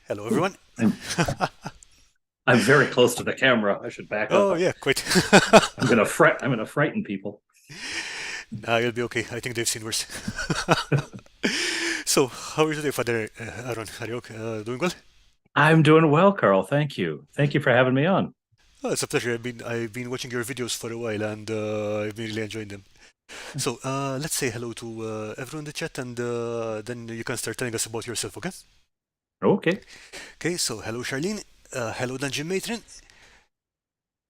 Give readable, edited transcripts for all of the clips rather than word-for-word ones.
Hello, Ooh, everyone. I'm I'm very close to the camera. I should back Oh, up. yeah, quite. I'm gonna frighten people. Nah, you'll be okay. I think they've seen worse. So, how are you today, Father Aaron? Are you okay? Doing well? I'm doing well, Carl. Thank you. Thank you for having me on. Oh, it's a pleasure. I've been watching your videos for a while, and I've been really enjoying them. So, let's say hello to everyone in the chat, and then you can start telling us about yourself, okay? Okay. Okay. So, hello, Charlene. Hello, Dungeon Matron.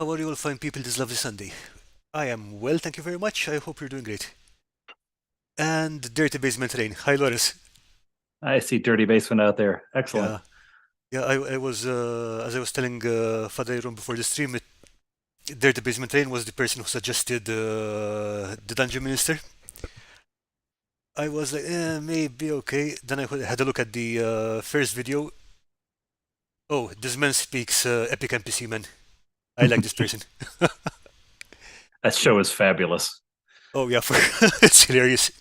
How are you all fine people this lovely Sunday? I am well, thank you very much. I hope you're doing great. And Dirty Basement Rain. Hi, Loris. I see dirty basement out there. Excellent. Yeah. Yeah, I was as I was telling Father Aaron before the stream, there the basement train was the person who suggested the dungeon minister. I was like, maybe okay. Then I had a look at the first video. Oh, this man speaks epic NPC man. I like this person. That show is fabulous. Oh yeah, it's hilarious.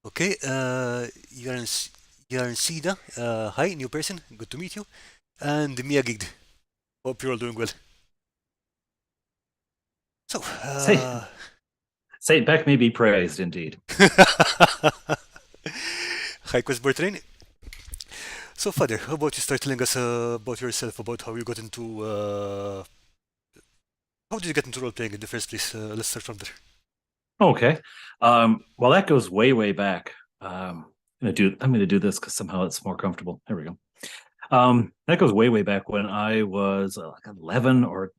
Okay, Yarn Sida. Hi, new person. Good to meet you. And Mia Gigd. Hope you're all doing well. So, Say Saint Beck may be praised indeed. Hi, Quest Train. So, Father, how about you start telling us about yourself, about how you got into, how did you get into role playing in the first place? Let's start from there. Okay. Well, that goes way, way back. I'm gonna do this because somehow it's more comfortable. There we go. That goes way, way back when I was like 11 or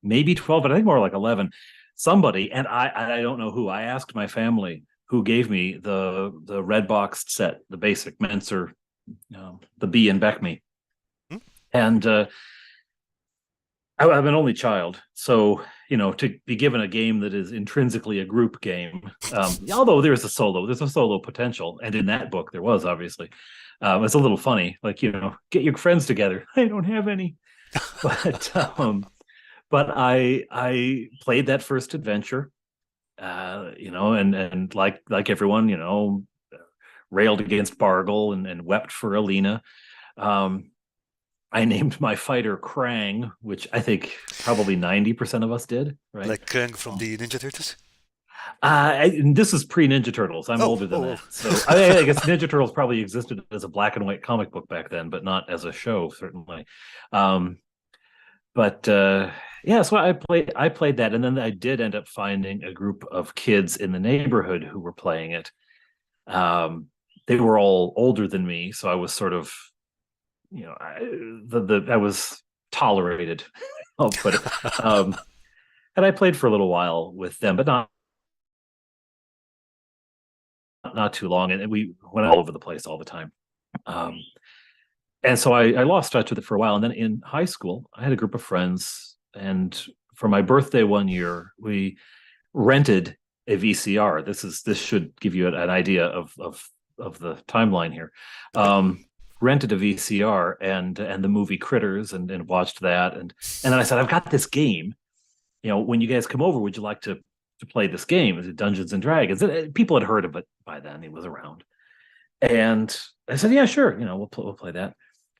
maybe 12, but I think more like 11. Somebody, and I don't know who, I asked my family who gave me the red boxed set, the basic Menser, the B and BECMI. Hmm? And I'm an only child. So, to be given a game that is intrinsically a group game, although there's a solo potential. And in that book, there was obviously. It's a little funny, like, get your friends together. I don't have any. But I played that first adventure, and like everyone, railed against Bargle and wept for Alina. Um, I named my fighter Krang, which I think probably 90% of us did, right? Like Krang from the Ninja Turtles? This is pre Ninja Turtles. I'm Oh, older than oh, that, oh. so I guess Ninja Turtles probably existed as a black and white comic book back then, but not as a show, certainly. Um, but yeah, so I played that, and then I did end up finding a group of kids in the neighborhood who were playing it. Um, they were all older than me, so I was sort of, I was tolerated. I'll put it. And I played for a little while with them, but not too long, and we went all over the place all the time. Um, and so I lost touch with it for a while. And then in high school, I had a group of friends, and for my birthday one year, we rented a VCR. This should give you an idea of the timeline here. Okay. Rented a VCR and the movie Critters and watched that and then I said, I've got this game. When you guys come over, would you like to play this game? Is it Dungeons and Dragons? And people had heard of it by then. It was around, and I said, yeah, sure. We'll play that.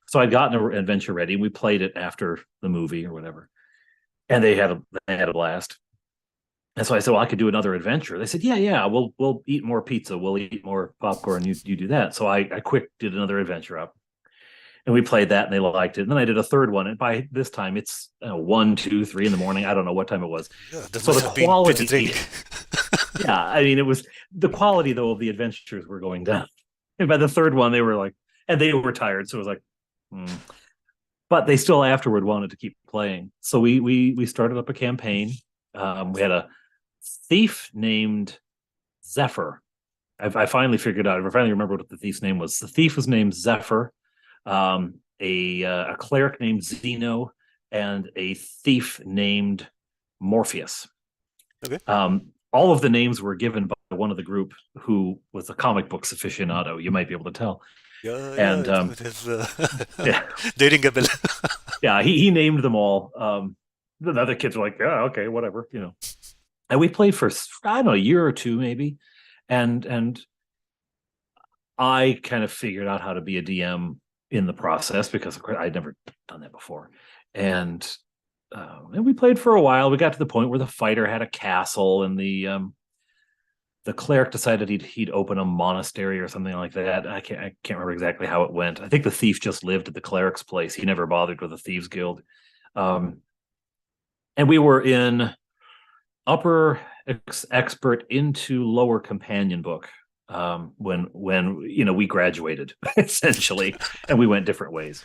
So I'd gotten an adventure ready. We played it after the movie or whatever, and they had a blast. And so I said, well, I could do another adventure. They said, yeah, yeah, we'll eat more pizza. We'll eat more popcorn. You do that. So I quick did another adventure up, and we played that, and they liked it. And then I did a third one, and by this time it's 1, 2, 3 in the morning. I don't know what time it was. Yeah, that So must the have been pretty quality, draining. yeah, I mean, it was the quality though of the adventures were going down. And by the third one, they were like, and they were tired, so it was like, hmm. But they still afterward wanted to keep playing. So we started up a campaign. We had a thief named Zephyr. I finally figured out. I finally remembered what the thief's name was. The thief was named Zephyr. A cleric named Zeno, and a thief named Morpheus. Okay. All of the names were given by one of the group who was a comic books aficionado. You might be able to tell. Yeah, yeah, And it would have. yeah, They ring a bell. yeah, he named them all. The other kids were like, yeah, okay, whatever. And we played for, I don't know, a year or two maybe, and I kind of figured out how to be a DM in the process because of course I'd never done that before. And we played for a while. We got to the point where the fighter had a castle, and the cleric decided he'd open a monastery or something like that. I can't remember exactly how it went. I think the thief just lived at the cleric's place. He never bothered with the thieves guild. Um, and we were in upper expert into lower companion book when we graduated essentially, and we went different ways.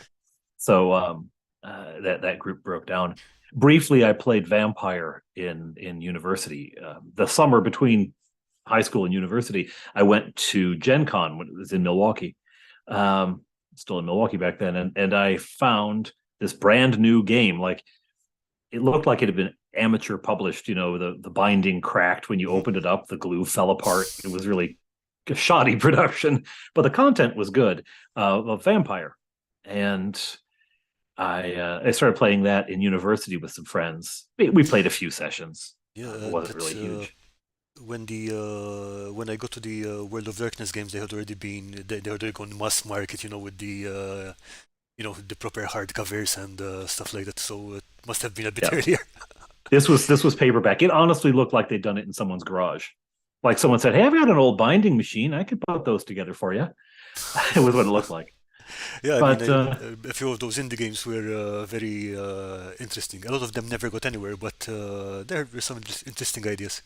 So that group broke down. Briefly, I played vampire in university. The summer between high school and university, I went to Gen Con when it was in Milwaukee. Still in Milwaukee back then, and I found this brand new game. Like, it looked like it had been amateur published. The binding cracked when you opened it up, the glue fell apart. It was really a shoddy production, but the content was good. Of vampire, and I started playing that in university with some friends. We played a few sessions. Yeah, It wasn't that's really huge. when I go to the World of Darkness games, they had already gone mass market, with the proper hardcovers and stuff like that. So it must have been a bit Yeah, earlier. this was paperback. It honestly looked like they'd done it in someone's garage. Like someone said, "Hey, I've got an old binding machine. I could put those together for you." It was what it looked like. Yeah, I mean, But a few of those indie games were very interesting. A lot of them never got anywhere, but there were some interesting ideas.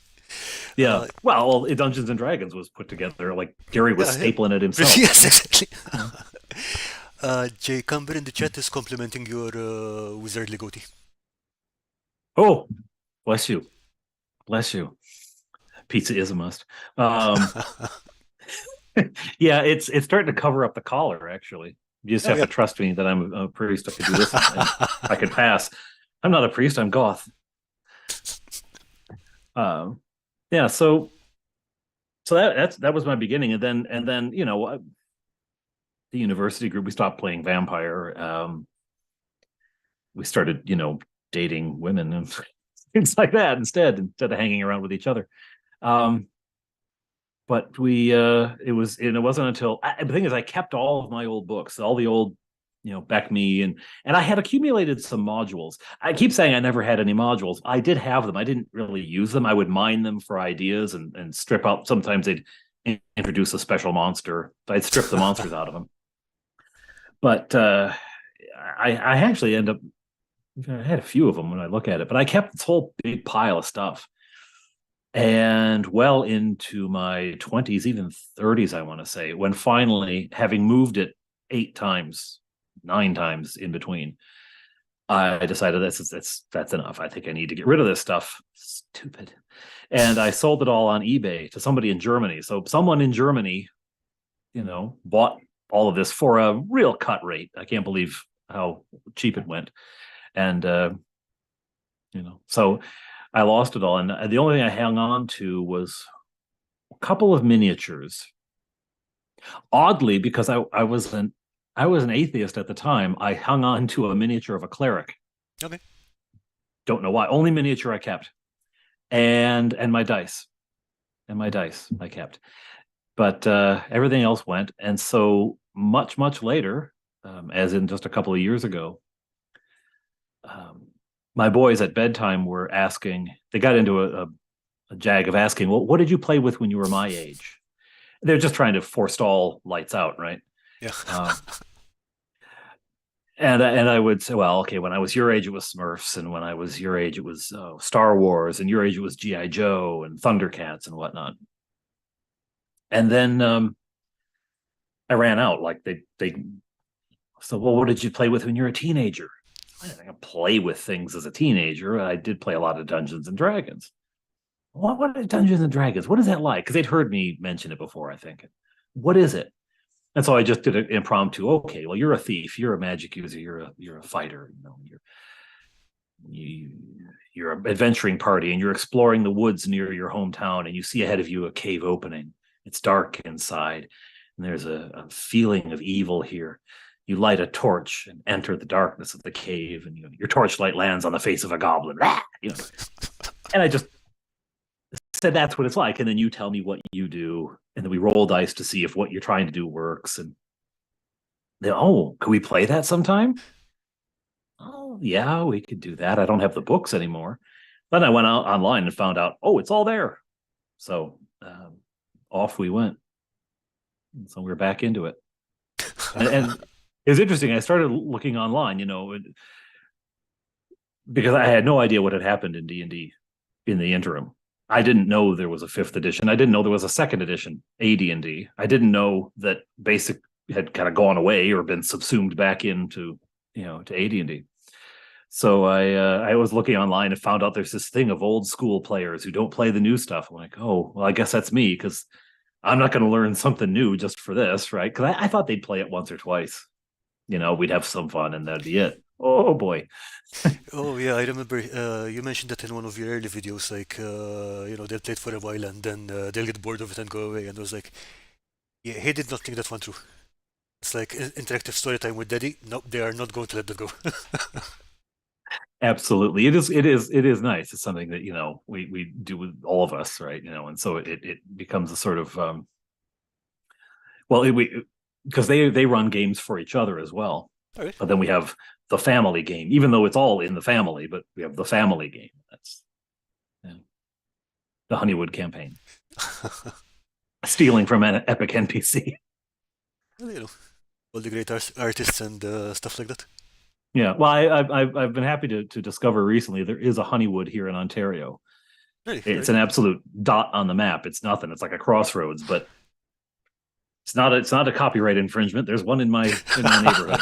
yeah, Uh, well, Dungeons and Dragons was put together. Like Gary was yeah, yeah. stapling it himself. Yes, exactly. Yeah. Jay Camber in the chat is complimenting your wizardly goatee. Oh, bless you, bless you. Pizza is a must. Yeah, it's starting to cover up the collar. Actually, you just Oh have yeah. to trust me that I'm a priest. I could do this, and I could pass. I'm not a priest. I'm goth. Yeah. So that was my beginning, and then the university group, we stopped playing vampire. We started dating women and things like that instead of hanging around with each other. Um, but it wasn't until the thing is, I kept all of my old books, all the old BECMI, and I had accumulated some modules. I keep saying I never had any modules. I did have them. I didn't really use them. I would mine them for ideas and strip out. Sometimes they'd introduce a special monster. I'd strip the monsters out of them. But I actually end up, I had a few of them when I look at it, but I kept this whole big pile of stuff. And well into my 20s, even 30s, I want to say, when finally, having moved it 8 times, 9 times in between, I decided that's enough. I think I need to get rid of this stuff. Stupid. And I sold it all on eBay to somebody in Germany. So someone in Germany, bought all of this for a real cut rate. I can't believe how cheap it went. And so I lost it all. And the only thing I hung on to was a couple of miniatures. Oddly, because I was an atheist at the time, I hung on to a miniature of a cleric. Okay. Don't know why. Only miniature I kept. And my dice. And my dice I kept. But everything else went. And so much, much later, as in just a couple of years ago, my boys at bedtime were asking, they got into a jag of asking, well, what did you play with when you were my age? They're just trying to forestall lights out, right? Yeah. And I would say, well, okay, when I was your age, it was Smurfs, and when I was your age, it was Star Wars, and your age, it was GI Joe and Thundercats and whatnot. And then I ran out. Like they so, well, what did you play with when you're a teenager? I didn't play with things as a teenager. I did play a lot of Dungeons and Dragons. What is Dungeons and Dragons? What is that like? Because they'd heard me mention it before, I think. What is it? And so I just did an impromptu. Okay, well, you're a thief, you're a magic user, you're a fighter, you're an adventuring party, and you're exploring the woods near your hometown, and you see ahead of you a cave opening. It's dark inside, and there's a feeling of evil here. You light a torch and enter the darkness of the cave, and your torchlight lands on the face of a goblin. And I just said that's what it's like, and then you tell me what you do, and then we roll dice to see if what you're trying to do works. And Can we play that sometime? Oh, yeah, we could do that. I don't have the books anymore. Then I went out online and found out, oh, it's all there. So off we went. And so we're back into it. And it was interesting. I started looking online, because I had no idea what had happened in D&D in the interim. I didn't know there was a fifth edition. I didn't know there was a second edition, AD&D. I didn't know that basic had kind of gone away or been subsumed back into, to AD&D. So I was looking online and found out there's this thing of old school players who don't play the new stuff. I'm like, oh, well, I guess that's me because I'm not going to learn something new just for this, right? Because I thought they'd play it once or twice. We'd have some fun and that'd be it. Oh boy. Oh yeah, I remember you mentioned that in one of your early videos, like they'll play it for a while and then they'll get bored of it and go away. And I was like, yeah, he did not think that one through. It's like interactive story time with Daddy. Nope, they are not going to let that go. Absolutely. It is nice. It's something that, we do with all of us, right? And so it becomes a sort of well, because they run games for each other as well. All right. But then we have the family game, even though it's all in the family, but we have the family game. That's the Honeywood campaign, stealing from an epic NPC. Well, all the great artists and stuff like that. Yeah, well, I've been happy to discover recently there is a Honeywood here in Ontario. Really, It's right. an absolute dot on the map. It's nothing. It's like a crossroads, but it's not a copyright infringement. There's one in my neighborhood.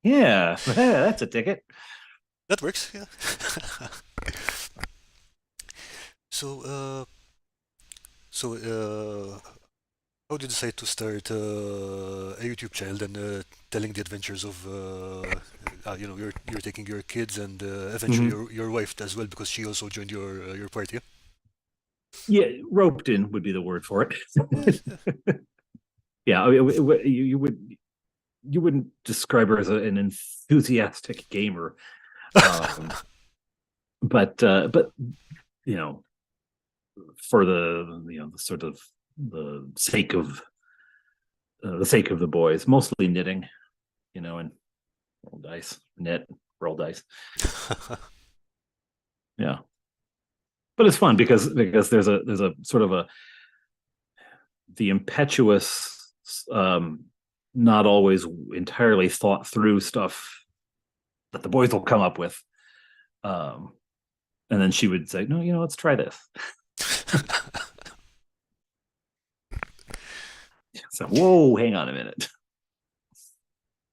Yeah, that's a ticket. That works, yeah. So, how did you decide to start a YouTube channel and telling the adventures of, you're taking your kids and eventually Mhm. your wife as well because she also joined your party. Yeah, roped in would be the word for it. Yeah, yeah, Yeah, I mean, you wouldn't describe her as an enthusiastic gamer, um, but you know, for the sort of the sake of the boys, mostly knitting, and roll dice, knit, roll dice. Yeah, but it's fun because there's a sort of the impetuous, not always entirely thought through stuff that the boys will come up with. Um, and then she would say, no, let's try this. So, whoa, hang on a minute.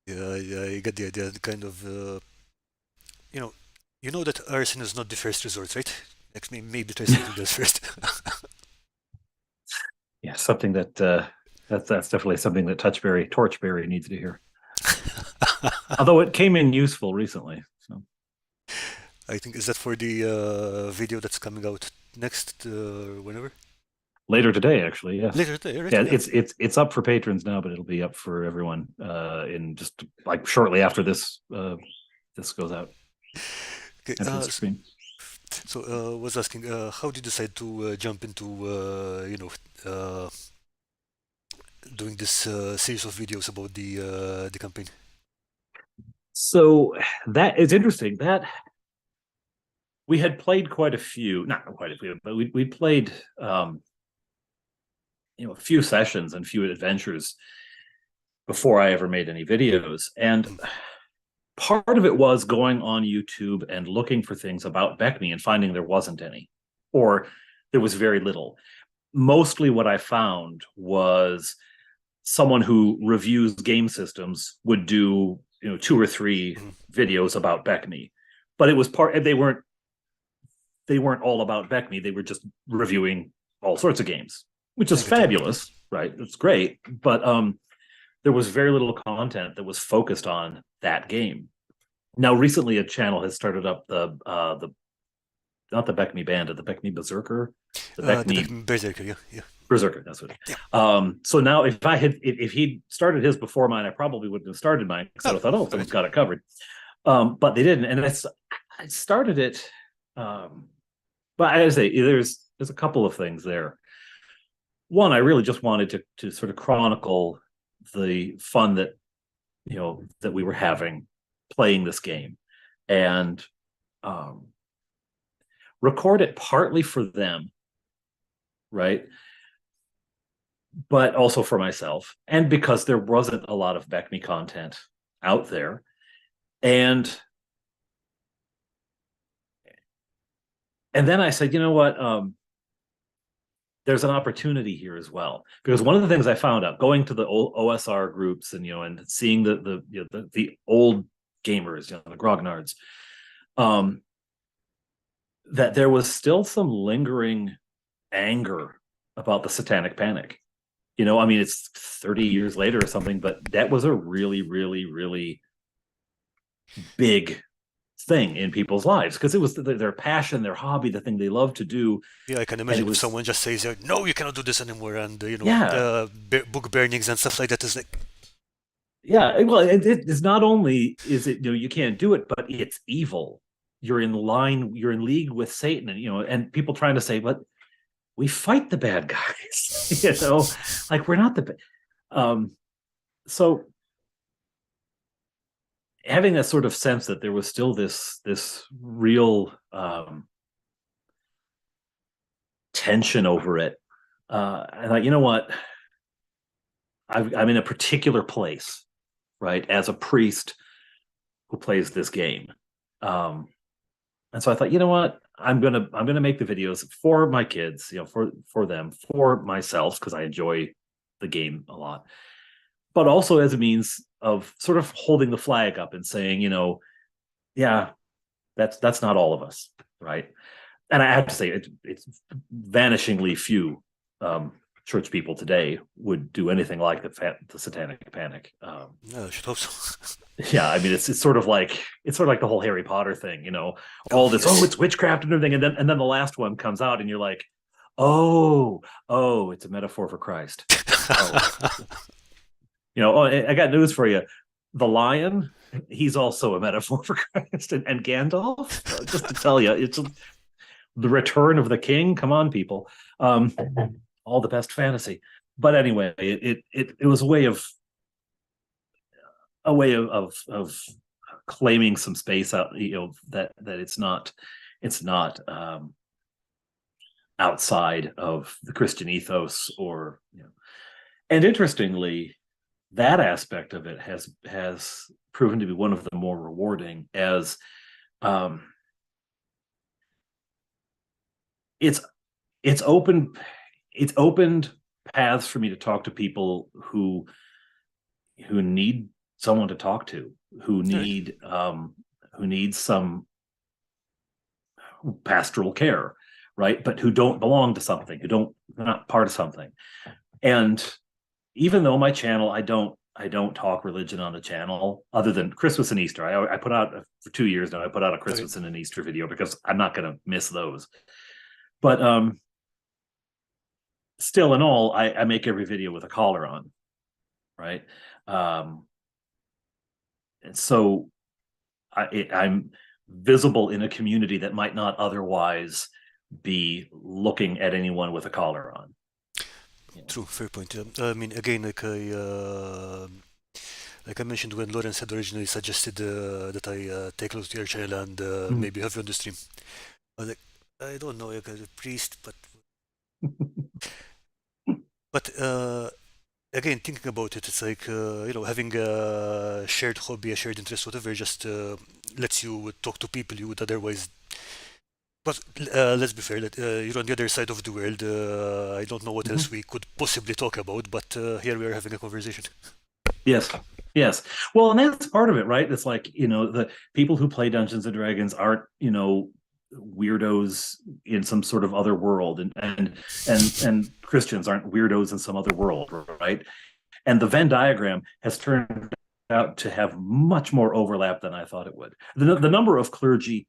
yeah, yeah, I get the idea. The kind of, you know, you know that arson is not the first resort, right? Next, maybe try something else first. Yeah, something that's definitely something that Torchberry needs to hear. Although it came in useful recently. So I think is that for the video that's coming out next, whenever? later today, actually, yes. Later today, right? Yeah, Yeah. it's up for patrons now, but it'll be up for everyone in just like shortly after this goes out, Okay. after the stream. So, was asking, how did you decide to jump into, uh, doing this series of videos about the campaign? So that is interesting. That we had played quite a few, not quite a few, but we played a few sessions and few adventures before I ever made any videos. And Mm, part of it was going on YouTube and looking for things about BECMI and finding there wasn't any, or there was very little. Mostly what I found was someone who reviews game systems would do, two or three mm, videos about BECMI, but it was they weren't all about BECMI. They were just reviewing all sorts of games, which I is get you. Yeah. fabulous, right? It's great, but there was very little content that was focused on that game. Now, recently, a channel has started up the not the BECMI Bandit, the BECMI Berserker, the The BECMI big Berserker. Yeah, yeah, Berserker. That's what. yeah. So now, if he'd started his before mine, I probably wouldn't have started mine because I Oh, would have thought, oh, all someone's right. got it covered. But they didn't, and I started it. Um, but I say there's a couple of things there. One, I really just wanted to sort of chronicle the fun that that we were having playing this game, and record it partly for them, right? But also for myself, and because there wasn't a lot of BECMI content out there. And then I said, you know what? There's an opportunity here as well, because one of the things I found out going to the old OSR groups and and seeing the old gamers, the grognards, that there was still some lingering anger about the Satanic Panic. I mean, it's 30 years later or something, but that was a really, really, really big thing in people's lives, because it was their passion, their hobby, the thing they love to do. Yeah, I can imagine if someone just says, "No, you cannot do this anymore," and book burnings and stuff like that is like. Yeah, well, it's not only is it you can't do it, but it's evil. You're in league with Satan, and people trying to say, but we fight the bad guys, like we're not the so having that sort of sense that there was still this real tension over it, and like, you know what, I'm in a particular place, right, as a priest who plays this game, and so I thought, you know what, I'm gonna make the videos for my kids, for them, for myself, because I enjoy the game a lot, but also as a means of sort of holding the flag up and saying, yeah, that's not all of us, right? And I have to say, it's vanishingly few church people today would do anything like the Satanic Panic. No, I should hope so. Yeah, I mean, it's sort of like the whole Harry Potter thing, all this, yes. it's witchcraft and everything, and then the last one comes out, and you're like, oh, it's a metaphor for Christ. I got news for you. The lion, he's also a metaphor for Christ, and Gandalf. Just to tell you, it's the return of the king. Come on, people. All the best fantasy. But anyway, it was a way of claiming some space out, that it's not outside of the Christian ethos, or and interestingly, that aspect of it has proven to be one of the more rewarding, as it's opened paths for me to talk to people who need someone to talk to, who need some pastoral care, right? But who don't belong to something, they're not part of something. And even though my channel, I don't talk religion on the channel, other than Christmas and Easter. I put out, for 2 years now, I put out a Christmas and an Easter video, because I'm not going to miss those. But still, in all, I make every video with a collar on, right? And so I'm visible in a community that might not otherwise be looking at anyone with a collar on. True, fair point. I mean, again, like I mentioned, when Lawrence had originally suggested that I take a look to your channel and maybe have you on the stream, I was like, I don't know, like, as a priest, but again, thinking about it, it's like having a shared hobby, a shared interest, whatever, just lets you talk to people you would otherwise. But let's be fair, you're on the other side of the world. I don't know what else we could possibly talk about, but here we are having a conversation. Yes. Well, and that's part of it, right? It's like, the people who play Dungeons and Dragons aren't, weirdos in some sort of other world, and Christians aren't weirdos in some other world, right? And the Venn diagram has turned out to have much more overlap than I thought it would. The number of clergy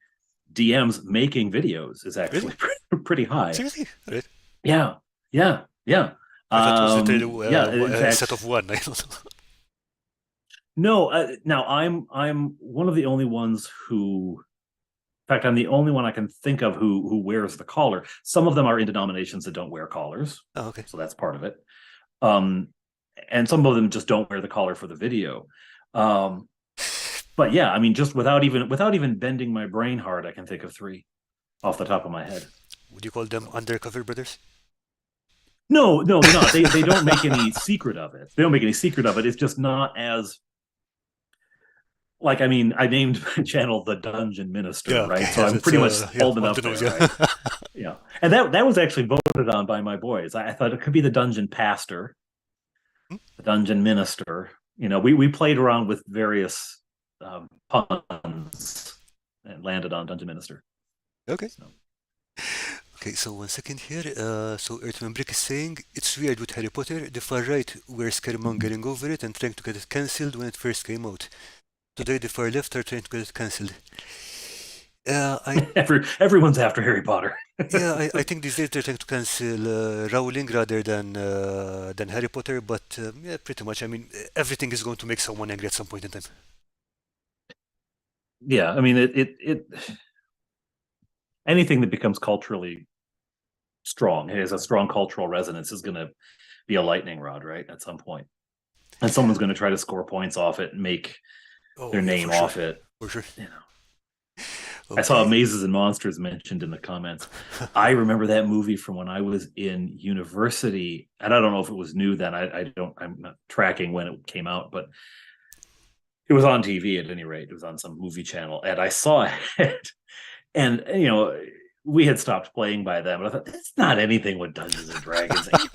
DMs making videos is actually pretty high. Seriously? Right. Yeah. I thought it was a set of one. I don't know. No, now I'm one of the only ones who, in fact, I'm the only one I can think of who wears the collar. Some of them are in denominations that don't wear collars. Oh, okay. So that's part of it. And some of them just don't wear the collar for the video. Um, but yeah, I mean, just without even bending my brain hard, I can think of three off the top of my head. Would you call them So undercover brothers? no, no, they're not. They don't make any secret of it. They don't make any secret of it. It's just not as like I mean, I named my channel the Dungeon Minister, Yeah, okay. right? So Yes, I'm it's pretty much yeah, holding on the up nose, there, yeah. right? Yeah, and that was actually voted on by my boys. I thought it could be the Dungeon Pastor, Hmm? the Dungeon Minister. You know, we played around with various puns and landed on Dungeon Minister. Okay. So Okay, so 1 second here. So Earthman Brick is saying it's weird with Harry Potter. The far right were scaremongering over it and trying to get it cancelled when it first came out. Today the far left are trying to get it cancelled. I everyone's after Harry Potter. Yeah, I think these days they're trying to cancel Rowling rather than Harry Potter, but yeah, pretty much. I mean, everything is going to make someone angry at some point in time. Yeah, I mean it anything that becomes culturally strong, has a strong cultural resonance, is going to be a lightning rod, right? At some point, and someone's going to try to score points off it and make Oh their yeah, name for sure, off it. for sure. You know, I saw Okay. Mazes and Monsters mentioned in the comments. I remember that movie from when I was in university, and I don't know if it was new then. I'm not tracking when it came out, but it was on TV at any rate. It was on some movie channel, and I saw it. And you know, we had stopped playing by then, but I thought it's not anything with Dungeons and Dragons. Are you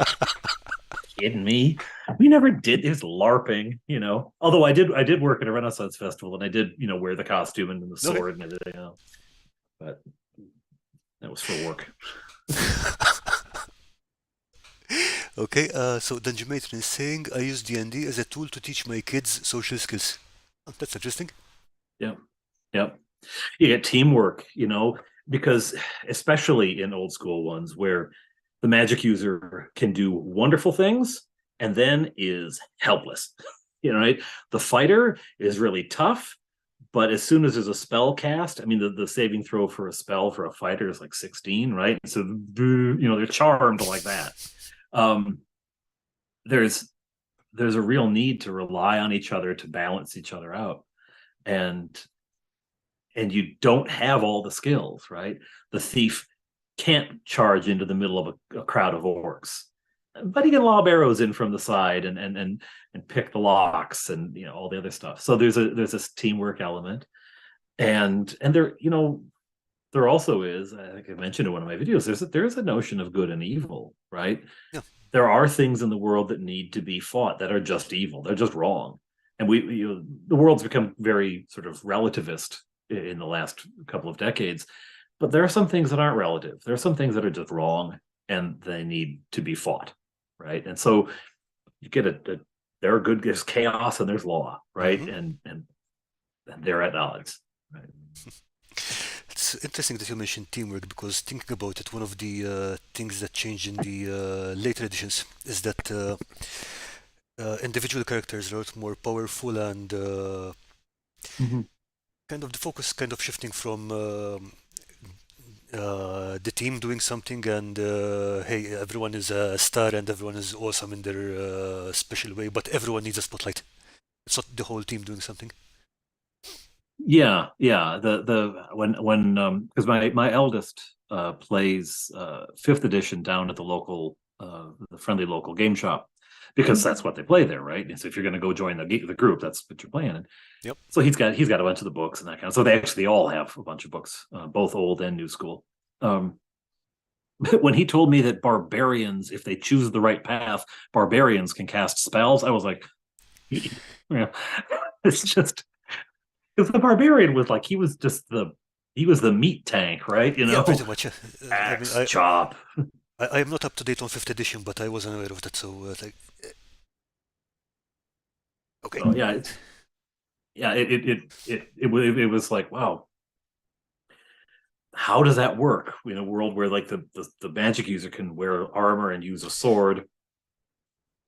kidding me? We never did. It was LARPing, you know. Although I did work at a Renaissance festival, and I did, you know, wear the costume and the Okay. sword and everything else. But that was for work. Okay. So Dungeon Matron is saying I use D&D as a tool to teach my kids social skills. Oh, that's interesting. Yeah, yeah. You get teamwork, you know, because especially in old school ones where the magic user can do wonderful things and then is helpless. You know, right? The fighter is really tough, but as soon as there's a spell cast, I mean, the saving throw for a spell for a fighter is like 16, right? So, you know, they're charmed like that. Um, there's there's a real need to rely on each other to balance each other out, and you don't have all the skills, right? The thief can't charge into the middle of a crowd of orcs, but he can lob arrows in from the side and pick the locks and, you know, all the other stuff. So there's this teamwork element, and there, you know, there also is, I think I mentioned in one of my videos, there's a notion of good and evil, right? Yeah. There are things in the world that need to be fought that are just evil, they're just wrong. And you know, the world's become very sort of relativist in the last couple of decades, but there are some things that aren't relative. There are some things that are just wrong and they need to be fought, right? And so you get there are good, there's chaos and there's law, right? Mm-hmm. And they're at odds, right? It's interesting that you mentioned teamwork because thinking about it, one of the things that changed in the later editions is that individual characters are a lot more powerful and Mm-hmm. kind of the focus kind of shifting from the team doing something and hey, everyone is a star and everyone is awesome in their special way, but everyone needs a spotlight. It's not the whole team doing something. Yeah, yeah. The when because my eldest plays fifth edition down at the friendly local game shop, because that's what they play there, right? And so if you're going to go join the group, that's what you're playing in. Yep. So he's got a bunch of the books and that kind of. So they actually all have a bunch of books, both old and new school. When he told me that barbarians, if they choose the right path, barbarians can cast spells, I was like, yeah, it's just because the barbarian was like he was the meat tank, right? You Yeah, know, pretty much. I mean, axe chop. I am not up to date on fifth edition, but I wasn't aware of that. So like, okay. So yeah, it was like, wow, how does that work in a world where like the magic user can wear armor and use a sword?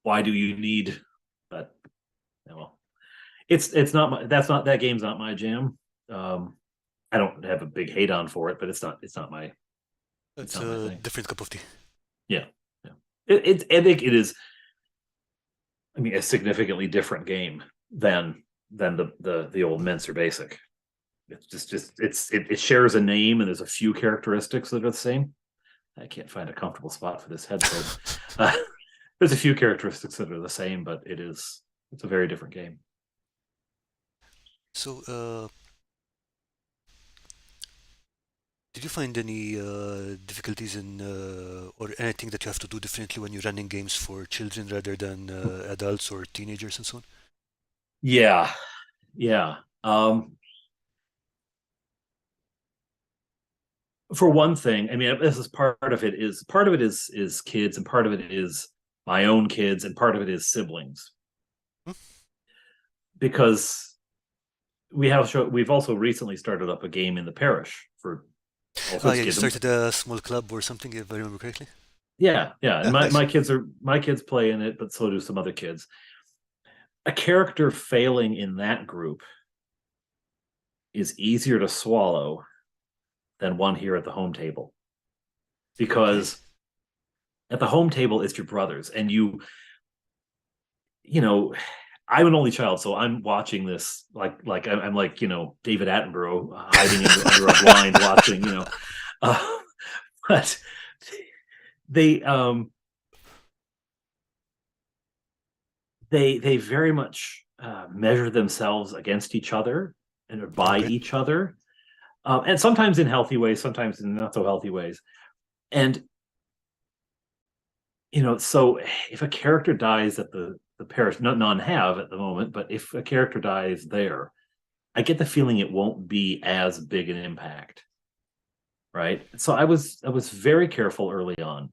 Why do you need that? Well, it's not that game's not my jam. I don't have a big hate on for it, but it's It's not my a thing. different cup of tea. Yeah, yeah. I think it is. I mean, a significantly different game than than the old Menser Basic. It's it shares a name, and there's a few characteristics that are the same. I can't find a comfortable spot for this headset. There's a few characteristics that are the same, but it's a very different game. So, did you find any difficulties in or anything that you have to do differently when you're running games for children rather than adults or teenagers and so on? Yeah, yeah. For one thing, I mean, this is part of it is kids, and part of it is my own kids, and part of it is siblings. Hmm? Because we've also recently started up a game in the parish for all Ah, sorts yeah, of you kids. started a small club or something, if I remember correctly. Yeah, yeah. And Ah, my, nice. my kids play in it, but so do some other kids. A character failing in that group is easier to swallow than one here at the home table. Okay. Because at the home table it's your brothers, and you know, I'm an only child, so I'm watching this like I'm like, David Attenborough hiding under a blind watching, uh, but they they very much measure themselves against each other and by Okay. each other, and sometimes in healthy ways, sometimes in not so healthy ways. And so if a character dies at the parish, none have at the moment, but if a character dies there, I get the feeling it won't be as big an impact, right? So I was very careful early on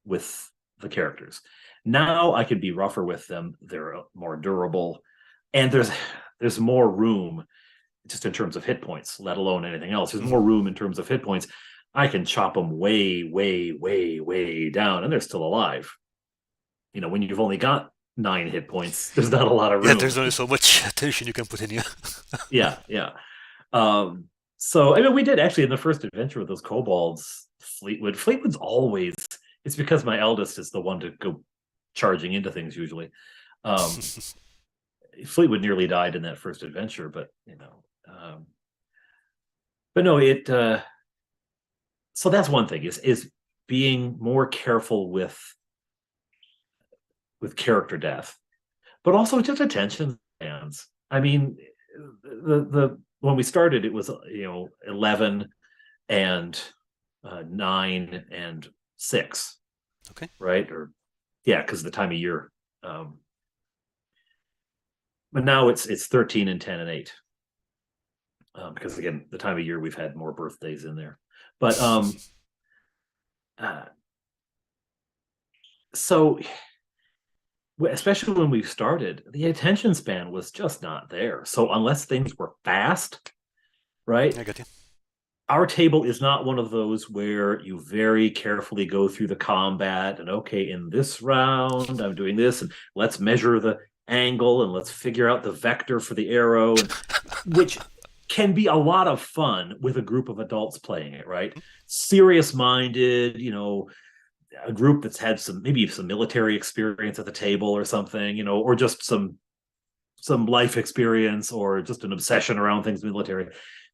with the characters. Now I could be rougher with them. They're more durable, and there's more room just in terms of hit points, let alone anything else. There's Mhm. more room in terms of hit points. I can chop them way, way, way, way down, and they're still alive. When you've only got 9 hit points, there's not a lot of Yeah, room. there's only so much attention you can put in you. Yeah, yeah. Um, so I mean, we did actually in the first adventure with those kobolds, Fleetwood. Fleetwood's always. It's because my eldest is the one to go charging into things usually. Um, Fleetwood nearly died in that first adventure, but no, it. So that's one thing is being more careful with character death, but also just attention spans. I mean, the when we started, it was 11 and 9 and 6, Okay. right? Or yeah, because of the time of year. But now it's 13 and 10 and 8, because again, the time of year we've had more birthdays in there. But uh, so especially when we started, the attention span was just not there. So unless things were fast, right? I got you. Our table is not one of those where you very carefully go through the combat and okay, in this round I'm doing this, and let's measure the angle and let's figure out the vector for the arrow, and which can be a lot of fun with a group of adults playing it, right? Serious minded, a group that's had maybe some military experience at the table or something, or just some life experience or just an obsession around things military,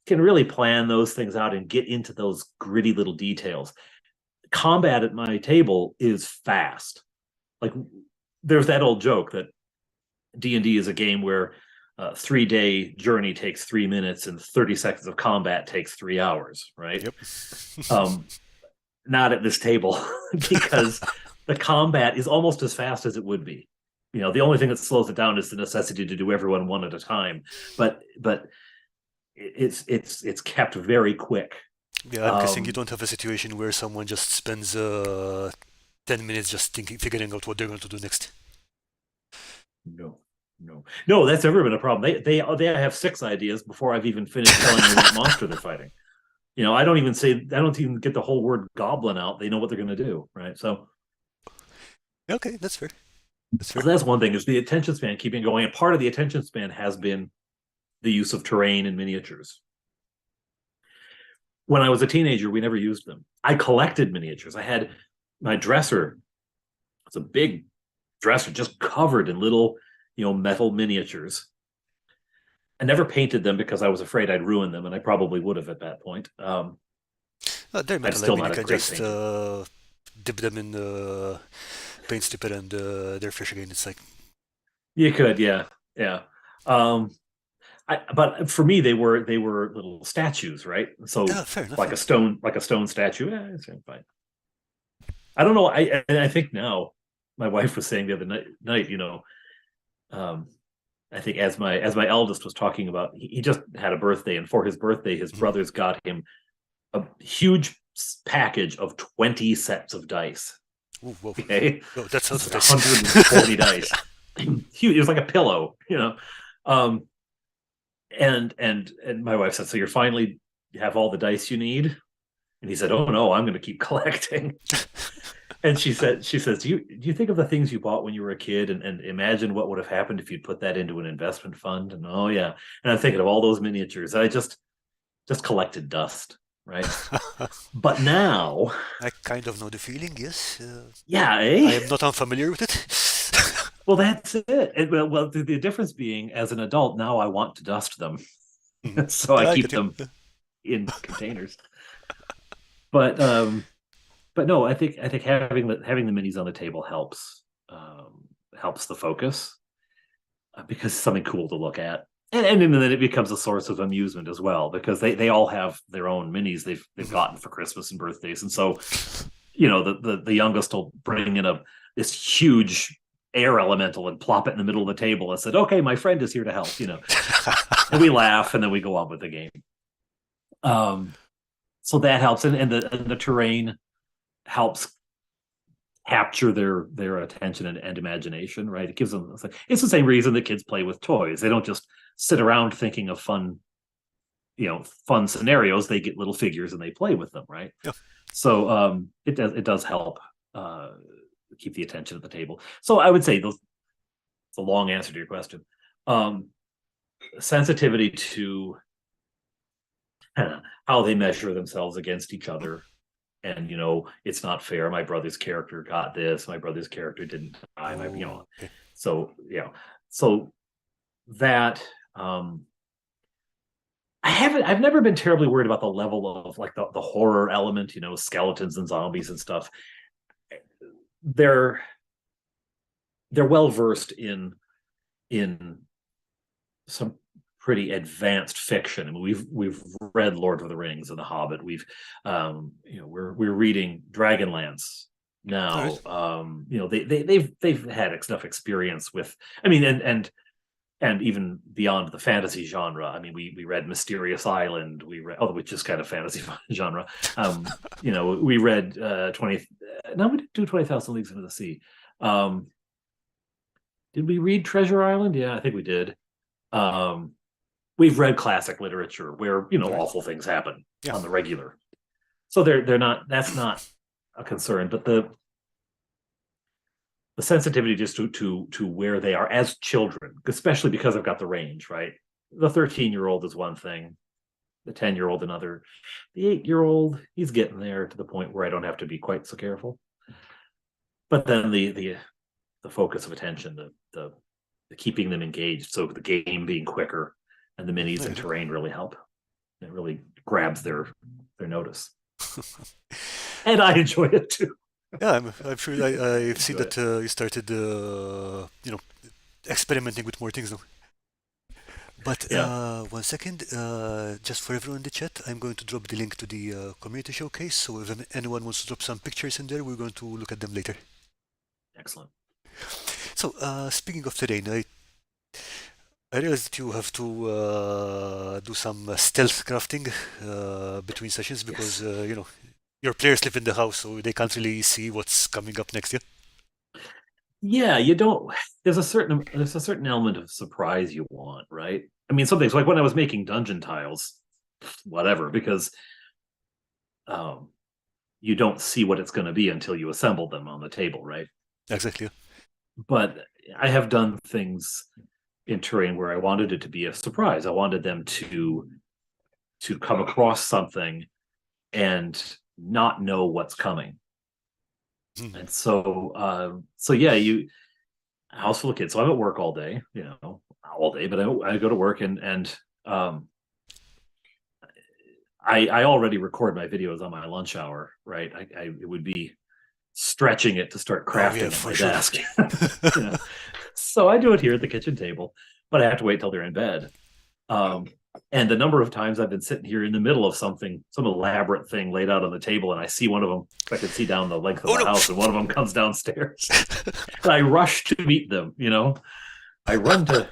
can really plan those things out and get into those gritty little details. Combat at my table is fast. Like, there's that old joke that D&D is a game where a 3-day journey takes 3 minutes and 30 seconds of combat takes 3 hours, right? Yep. um Not at this table, because the combat is almost as fast as it would be. The only thing that slows it down is the necessity to do everyone one at a time. But it's kept very quick. Yeah, I'm guessing you Um, don't have a situation where someone just spends 10 minutes just thinking, figuring out what they're going to do next. no, no. That's never been a problem. They have 6 ideas before I've even finished telling them what monster they're fighting. I don't even get the whole word goblin out. They know what they're going to do, right? Okay, that's fair. That's So fair. that's one thing, is the attention span keeping going. And part of the attention span has been the use of terrain and miniatures. When I was a teenager, we never used them. I collected miniatures. I had my dresser. It's a big dresser just covered in little, metal miniatures. I never painted them because I was afraid I'd ruin them, and I probably would have at that point. They're I'm metal. I still mean, you not a can great just painter. dip them in paint stripper and they're fresh again. It's like, You could, yeah, yeah. Um, but for me, they were little statues, right? So yeah, fair enough. like Yeah. a stone statue. Yeah, it's fine. I don't know. I think now my wife was saying the other night, um, I think as my eldest was talking about, he just had a birthday, and for his birthday, his Mhm. brothers got him a huge package of 20 sets of dice. Ooh, whoa. Okay, Oh, that's a lot it's of like dice. 140 dice. Huge. It was like a pillow. Um, and my wife said, "So you're finally you have all the dice you need?" And he said, "Oh no, I'm going to keep collecting." And she says, do you think of the things you bought when you were a kid and imagine what would have happened if you'd put that into an investment fund? And oh yeah, and I'm thinking of all those miniatures. I just collected dust, right? But now, I kind of know the feeling, yes. yeah, I eh? am not unfamiliar with it. Well, that's it. Well, the difference being, as an adult, now I want to dust them, Mhm. so I Yeah, I keep get you. them in containers. But but no, I think having the minis on the table helps the focus because it's something cool to look at. And then it becomes a source of amusement as well because they all have their own minis they've Mhm. gotten for Christmas and birthdays. And so, the youngest will bring in a this huge air elemental and plop it in the middle of the table and said, "Okay, my friend is here to help." And we laugh and then we go on with the game. Um, so that helps, and the terrain helps capture their attention and imagination, right? It gives them it's the same reason that kids play with toys. They don't just sit around thinking of fun scenarios. They get little figures and they play with them, right? Yeah. So it does help uh, keep the attention at the table. So I would say those it's a long answer to your question. Um, sensitivity to how they measure themselves against each other, and it's not fair. My brother's character got this. My brother's character didn't die. My Oh, okay. so so that I've never been terribly worried about the level of like the horror element, skeletons and zombies and stuff. They're they're well versed in some pretty advanced fiction. I mean, we've read Lord of the Rings and The Hobbit. We're reading Dragonlance All now. right. They've had enough experience with. I mean, and even beyond the fantasy genre. I mean, we read Mysterious Island. We read, which is kind of fantasy genre. We read 20. No, we didn't do 20,000 Leagues Into the Sea. Um, did we read Treasure Island? Yeah, I think we did. Um, we've read classic literature where All right. awful things happen Yeah. on the regular. So they're not. That's not a concern. But the sensitivity just to where they are as children, especially because I've got the range, right? The 13-year-old is one thing, the 10-year-old another, the 8-year-old, he's getting there to the point where I don't have to be quite so careful. But then the focus of attention, the keeping them engaged, so the game being quicker and the minis I and get you. terrain really help. It really grabs their notice. And I enjoy it too. Yeah, I'm sure I've seen Enjoy that it. you started, experimenting with more things now. But Yeah, 1 second, just for everyone in the chat, I'm going to drop the link to the community showcase. So if anyone wants to drop some pictures in there, we're going to look at them later. excellent. So speaking of terrain, I realized that you have to do some stealth crafting between sessions because Yes. your players live in the house, so they can't really see what's coming up next. Yeah. Yeah, you don't. There's a certain element of surprise you want, right? I mean, some things like when I was making dungeon tiles, whatever, because um, you don't see what it's going to be until you assemble them on the table, right? Exactly. But I have done things in terrain where I wanted it to be a surprise. I wanted them to come across something and not know what's coming. Mhm. And so yeah, you house full of kids. So I'm at work all day. all day, but I go to work and I already record my videos on my lunch hour, right? It would be stretching it to start Oh yeah, crafting at for my sure. desk. You know? So I do it here at the kitchen table, but I have to wait till they're in bed. Um, and the number of times I've been sitting here in the middle of something, some elaborate thing laid out on the table, and I see one of them, I can see down the length of Oh the no! house, and one of them comes downstairs. And I rush to meet them, I run to,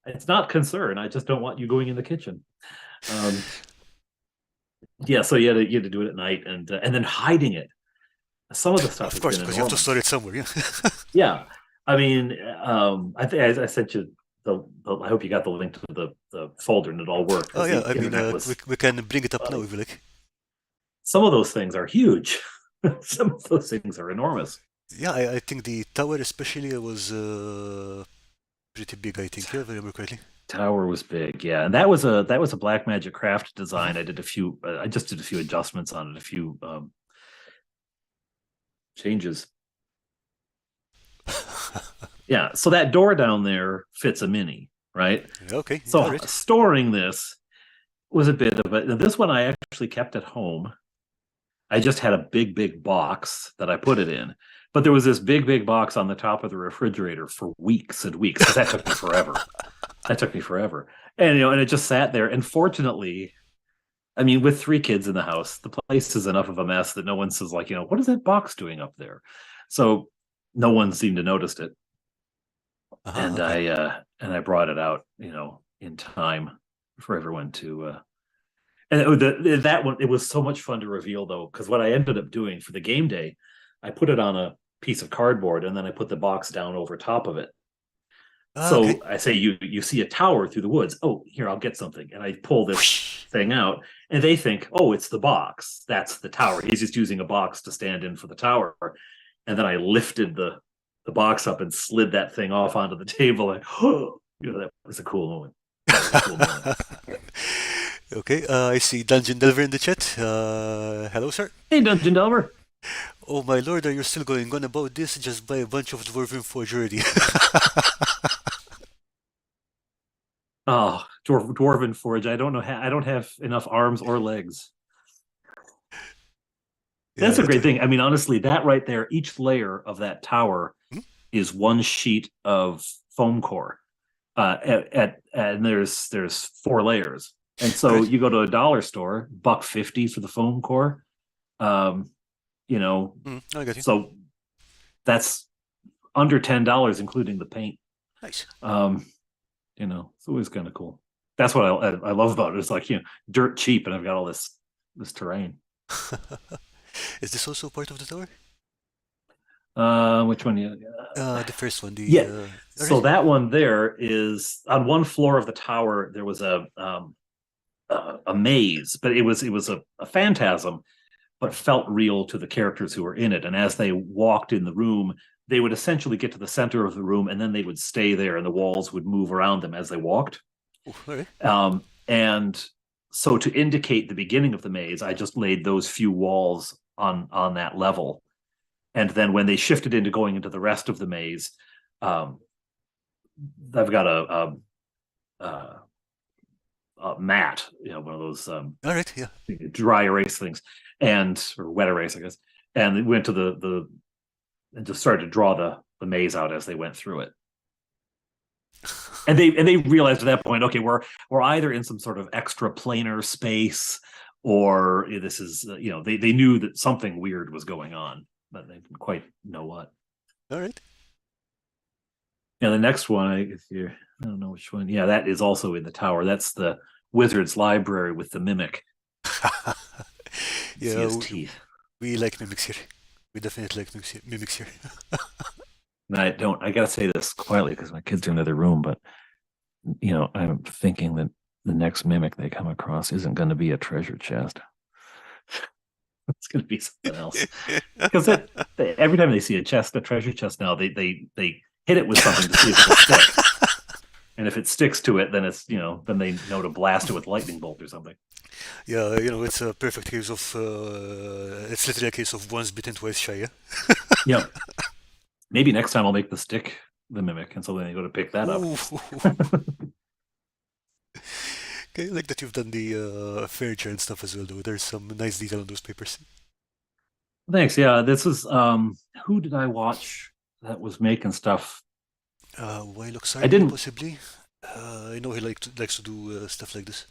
it's not concern. I just don't want you going in the kitchen. Um, yeah, so you had to do it at night and then hiding it. Some of the stuff Of has course, been because you have to enormous. store it somewhere. Yeah. Yeah, I mean, I think I sent you I hope you got the link to the folder and it all worked Oh because yeah. the I mean, internet we was we can bring it up now funny. if you like. Some of those things are huge. Some of those things are enormous. Yeah, I think the tower especially was pretty big. I think, yeah, if I remember correctly. Tower was big, yeah, and that was a Black Magic Craft Mhm. design. I just did a few adjustments on it, a few changes. Yeah, so that door down there fits a mini, right? Okay, all So right. storing this was a bit of it. This one I actually kept at home. I just had a big box that I put it in. But there was this big box on the top of the refrigerator for weeks and weeks because that took me forever. That took me forever. And it just sat there. And fortunately, I mean, with 3 kids in the house, the place is enough of a mess that no one says, like, what is that box doing up there? So no one seemed to notice it. Uh-huh, And okay. I brought it out, in time for everyone to and that one, it was so much fun to reveal though, because what I ended up doing for the game day, I put it on a piece of cardboard and then I put the box down over top of it. Ah, okay. So I say you see a tower through the woods. Oh, here, I'll get something. And I pull this Whoosh. thing out and they think, oh, it's the box. That's the tower. He's just using a box to stand in for the tower. And then I lifted the box up and slid that thing off onto the table. Like, oh, that was a cool moment. That was a cool moment. Okay, I see Dungeon Delver in the chat. Hello, sir. Hey, Dungeon Delver. Oh my lord, are you still going on about this? Just buy a bunch of Dwarven Forge already. Oh, dwarven forge. I don't know. I don't have enough arms or legs. Yeah, That's a it, great thing. I mean, honestly, that right there, each layer of that tower hmm? is one sheet of foam core. And there's 4 layers, and so Correct. you go to a dollar store, $1.50 for the foam core. Um, you know, I got you. so that's under $10, including the paint. Nice. Um, it's always kind of cool. That's what I love about it. It's like, dirt cheap, and I've got all this terrain. Is this also part of the tower? Which one? The first one, Yeah. So alright. that one there is on one floor of the tower. There was a maze, but it was a phantasm, but felt real to the characters who were in it. And as they walked in the room, they would essentially get to the center of the room, and then they would stay there, and the walls would move around them as they walked. Oh, alright. And so to indicate the beginning of the maze, I just laid those few walls on that level. And then when they shifted into going into the rest of the maze, um, I've got a mat, one of those Alright, yeah. dry erase things, or wet erase, I guess. And they went to the and just started to draw the maze out as they went through it. And they realized at that point, okay, we're either in some sort of extra planar space, or this is they knew that something weird was going on, but they didn't quite know what. Alright. And the next one, I don't know which one. Yeah, that is also in the tower. That's the wizard's library with the mimic. You see Yeah, his teeth. we like mimics here. We definitely like mimics here. And I gotta say this quietly because my kids are in another room, but I'm thinking that the next mimic they come across isn't going to be a treasure chest. It's going to be something else. Because every time they see a treasure chest now, they hit it with something to see if it'll stick. And if it sticks to it, then then they know to blast it with lightning bolt or something. Yeah, it's a perfect case of, it's literally a case of once bitten, twice shy, yeah? Yeah. Maybe next time I'll make the stick the mimic, and so then they go to pick that up. Ooh. Okay, I like that you've done the furniture and stuff as well, though. There's some nice detail on those papers. Thanks. Yeah, this is who did I watch that was making stuff? Wylock I Simon, didn't. possibly. I know he likes to do stuff like this.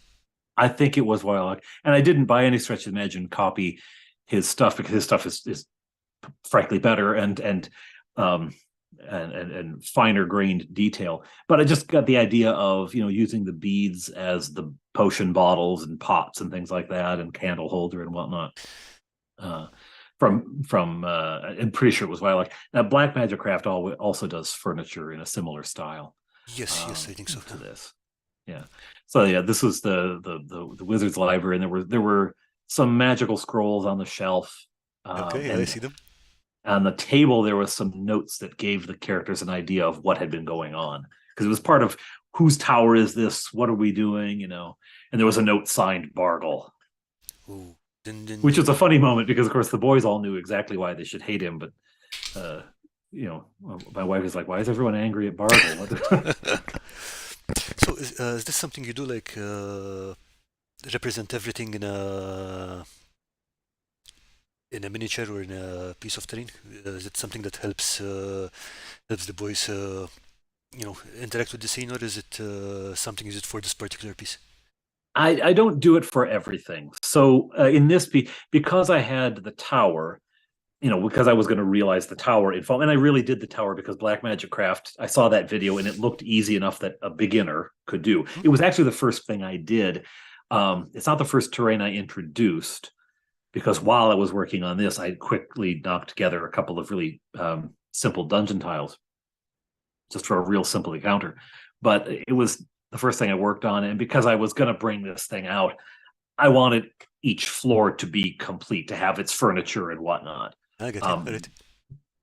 I think it was Wylock, and I didn't by any stretch of the imagination copy his stuff because his stuff is frankly better um and finer grained detail. But I just got the idea of using the beads as the potion bottles and pots and things like that, and candle holder and whatnot. Uh, from I'm pretty sure it was Wylock. Now Black Magic Craft also does furniture in a similar style Yes, I think so. to this. Yeah. So yeah, this was the Wizard's Library, and there were some magical scrolls on the shelf. Okay, I And see them. on the table there was some notes that gave the characters an idea of what had been going on, because it was part of whose tower is this? What are we doing? And there was a note signed Bargle, Ooh. which was a funny moment because of course the boys all knew exactly why they should hate him, but uh, my wife is like, "Why is everyone angry at Bargle?" So is this something you do, like represent everything in a miniature or in a piece of terrain? Is it something that helps the boys interact with the scene, or is it something is it for this particular piece? I don't do it for everything. So in this piece, because I had the tower, because I was going to realize the tower in foam, and I really did the tower because Black Magic Craft, I saw that video and it looked easy enough that a beginner could do. Hmm? It was actually the first thing I did. It's not the first terrain I introduced, because while I was working on this, I quickly knocked together a couple of really simple dungeon tiles just for a real simple encounter. But it was the first thing I worked on, and because I was going to bring this thing out, I wanted each floor to be complete, to have its furniture and whatnot. I get you. All right.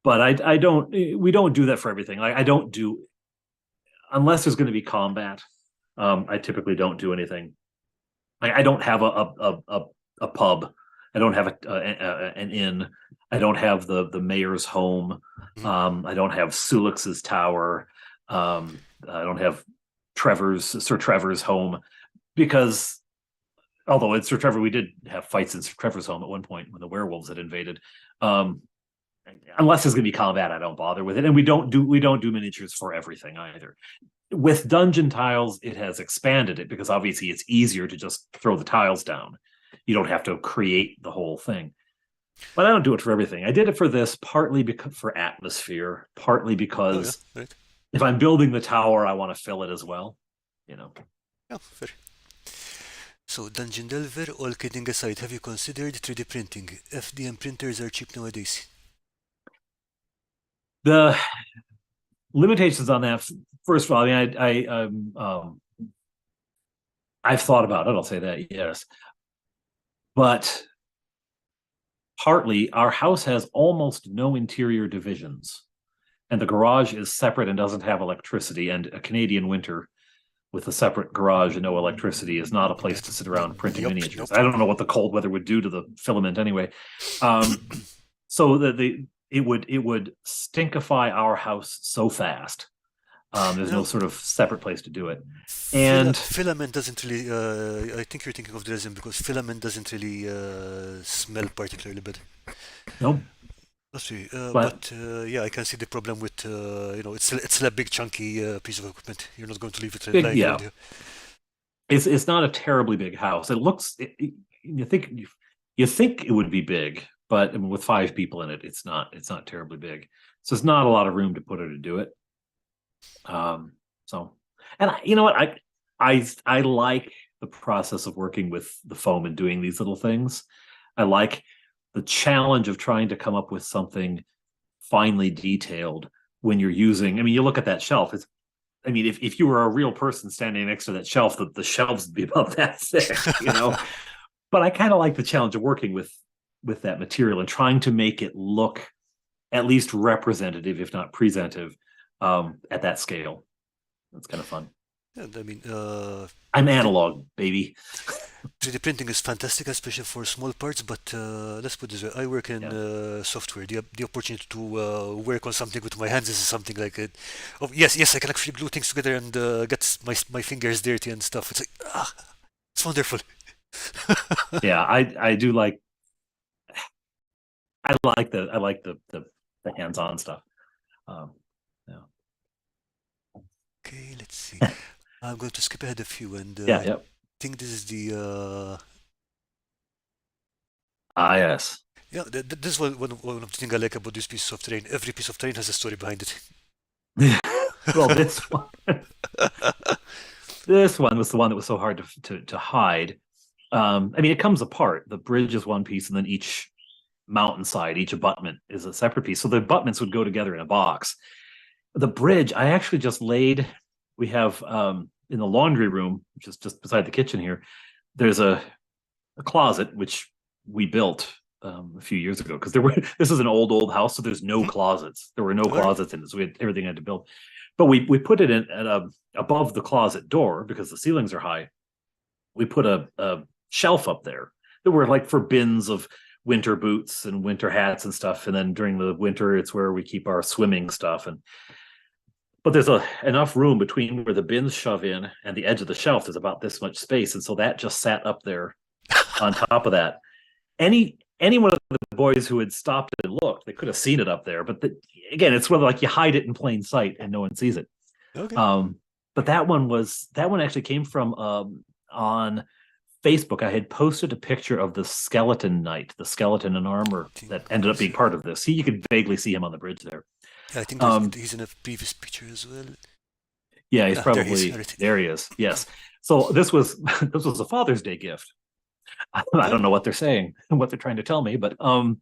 But I don't. We don't do that for everything. Like I don't do unless there's going to be combat. I typically don't do anything. I don't have a pub. I don't have an inn. I don't have the mayor's home. Mhm. I don't have Sulix's tower. I don't have Sir Trevor's home, because although it's Sir Trevor, we did have fights in Sir Trevor's home at one point when the werewolves had invaded. Unless there's going to be combat, I don't bother with it, and we don't do miniatures for everything either. With dungeon tiles, it has expanded it because obviously it's easier to just throw the tiles down. You don't have to create the whole thing. But I don't do it for everything. I did it for this partly because for atmosphere, partly Oh because yeah, right. if I'm building the tower, I want to fill it as well. Yeah, fair. So, Dungeon Delver, all kidding aside, have you considered 3D printing? FDM printers are cheap nowadays. The limitations on that, first of all, I mean, I've thought about it. I'll say that, yes, but partly our house has almost no interior divisions, and the garage is separate and doesn't have electricity. And a Canadian winter with a separate garage and no electricity is not a place to sit around printing Nope, miniatures. nope. I don't know what the cold weather would do to the filament anyway. So it would stinkify our house so fast. There's no sort of separate place to do it. And Filament doesn't really. I think you're thinking of the resin because filament doesn't really smell particularly bad. no, That's true. but Yeah, I can see the problem with it's a big chunky piece of equipment. You're not going to leave it big, lying yeah, around here. it's not a terribly big house. It looks you think it would be big, but I mean, with 5 people in it, it's not terribly big. So it's not a lot of room to put her to do it. So, and you know what, I like the process of working with the foam and doing these little things. I like the challenge of trying to come up with something finely detailed when you're using. I mean, you look at that shelf. I mean, if you were a real person standing next to that shelf, the shelves would be about that thick, But I kind of like the challenge of working with that material and trying to make it look at least representative, if not presentative, at that scale. That's kind of fun. And I mean, I'm analog, baby. 3D printing is fantastic, especially for small parts. But let's put this way: I work in Yeah. software. The opportunity to work on something with my hands is something like it. Oh yes, yes, I can actually glue things together and get my fingers dirty and stuff. It's like it's wonderful. Yeah, I do like I like the hands-on stuff. Um, yeah. Okay, let's see. I'm going to skip ahead a few, and Yeah, I yeah. think this is the Ah, yes. yeah. This is one of the things I like about this piece of terrain. Every piece of terrain has a story behind it. Well, this one was the one that was so hard to hide. I mean, it comes apart. The bridge is one piece, and then each mountainside, each abutment is a separate piece. So the abutments would go together in a box. The bridge, I actually just laid. We have in the laundry room, which is just beside the kitchen here. There's a closet which we built a few years ago because there were. This is an old house, so there's no Mhm. closets. There were no All right. closets in it, so we had everything I had to build. But we put it in at above the closet door because the ceilings are high. We put a shelf up there that were like for bins of winter boots and winter hats and stuff. And then during the winter, it's where we keep our swimming stuff. And but there's enough room between where the bins shove in and the edge of the shelf. There's about this much space, and so that just sat up there on top of that. Any one of the boys who had stopped and looked, they could have seen it up there. But again, it's whether like you hide it in plain sight and no one sees it. Okay. Um, but that one actually came from on Facebook. I had posted a picture of the skeleton knight, the skeleton in armor I think that ended up was being part of this. See, you could vaguely see him on the bridge there. yeah, I think Um, he's in a previous picture as well. yeah, he's Ah, there he is. All probably right. there. He is. Yes. So this was this was a Father's Day gift. I don't Okay. know what they're saying, what they're trying to tell me, but uh,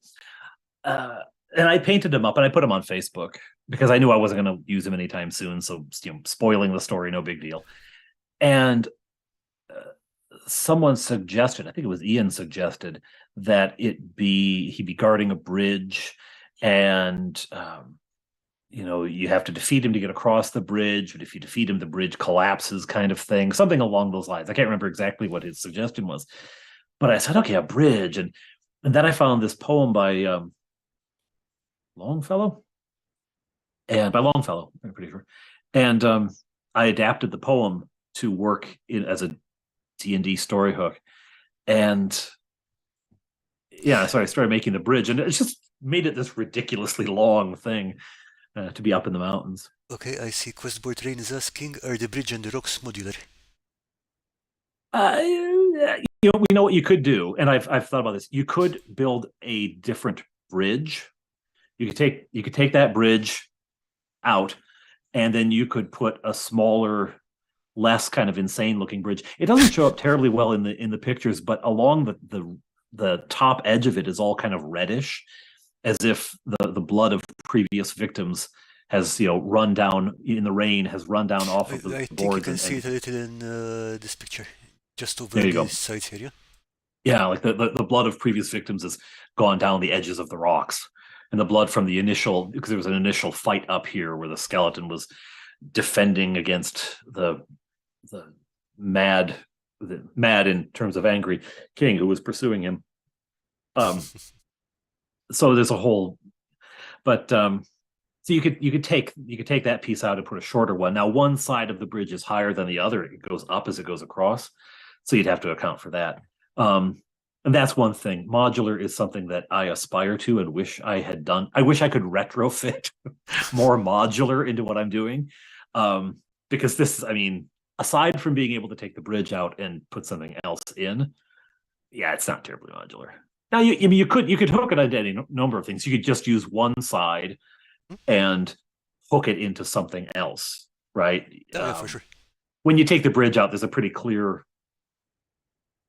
and I painted him up and I put him on Facebook because I knew I wasn't going to use him anytime soon. So spoiling the story, no big deal. And someone suggested, I think it was Ian suggested that he'd be guarding a bridge, and you have to defeat him to get across the bridge. But if you defeat him, the bridge collapses, kind of thing, something along those lines. I can't remember exactly what his suggestion was, but I said, okay, a bridge, and then I found this poem by Longfellow, and by Longfellow, I'm pretty sure, and I adapted the poem to work as a D&D story hook, and yeah, so I started making the bridge, and it just made it this ridiculously long thing to be up in the mountains. Okay, I see. Questboard Train is asking, are the bridge and the rocks modular? We know what you could do, and I've thought about this. You could build a different bridge. You could take that bridge out, and then you could put a smaller, less kind of insane looking bridge. It doesn't show up terribly well in the pictures, but along the top edge of it is all kind of reddish, as if the blood of previous victims has run down in the rain, has run down off of the I think you boards, can see and it a little in this picture, just over there on you the go. sides here. Yeah. Yeah, like the blood of previous victims has gone down the edges of the rocks, and the blood from the initial, because there was an initial fight up here where the skeleton was defending against the mad the mad in terms of angry king who was pursuing him. So there's a whole, but so you could take that piece out and put a shorter one. Now one side of the bridge is higher than the other; it goes up as it goes across, so you'd have to account for that. And that's one thing. Modular is something that I aspire to and wish I had done. I wish I could retrofit more modular into what I'm doing, because this is, I mean, aside from being able to take the bridge out and put something else in, yeah, it's not terribly modular. Now, I mean, you could hook it onto any number of things. You could just use one side Hmm? and hook it into something else, right? Oh yeah, for sure. When you take the bridge out, there's a pretty clear